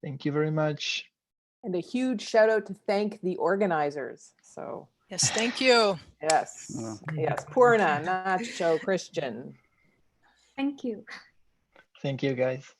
Thank you very much. And a huge shout out to thank the organizers. So yes, thank you. Yes, yes, Purna, Nacho, Christian. Thank you. Thank you, guys.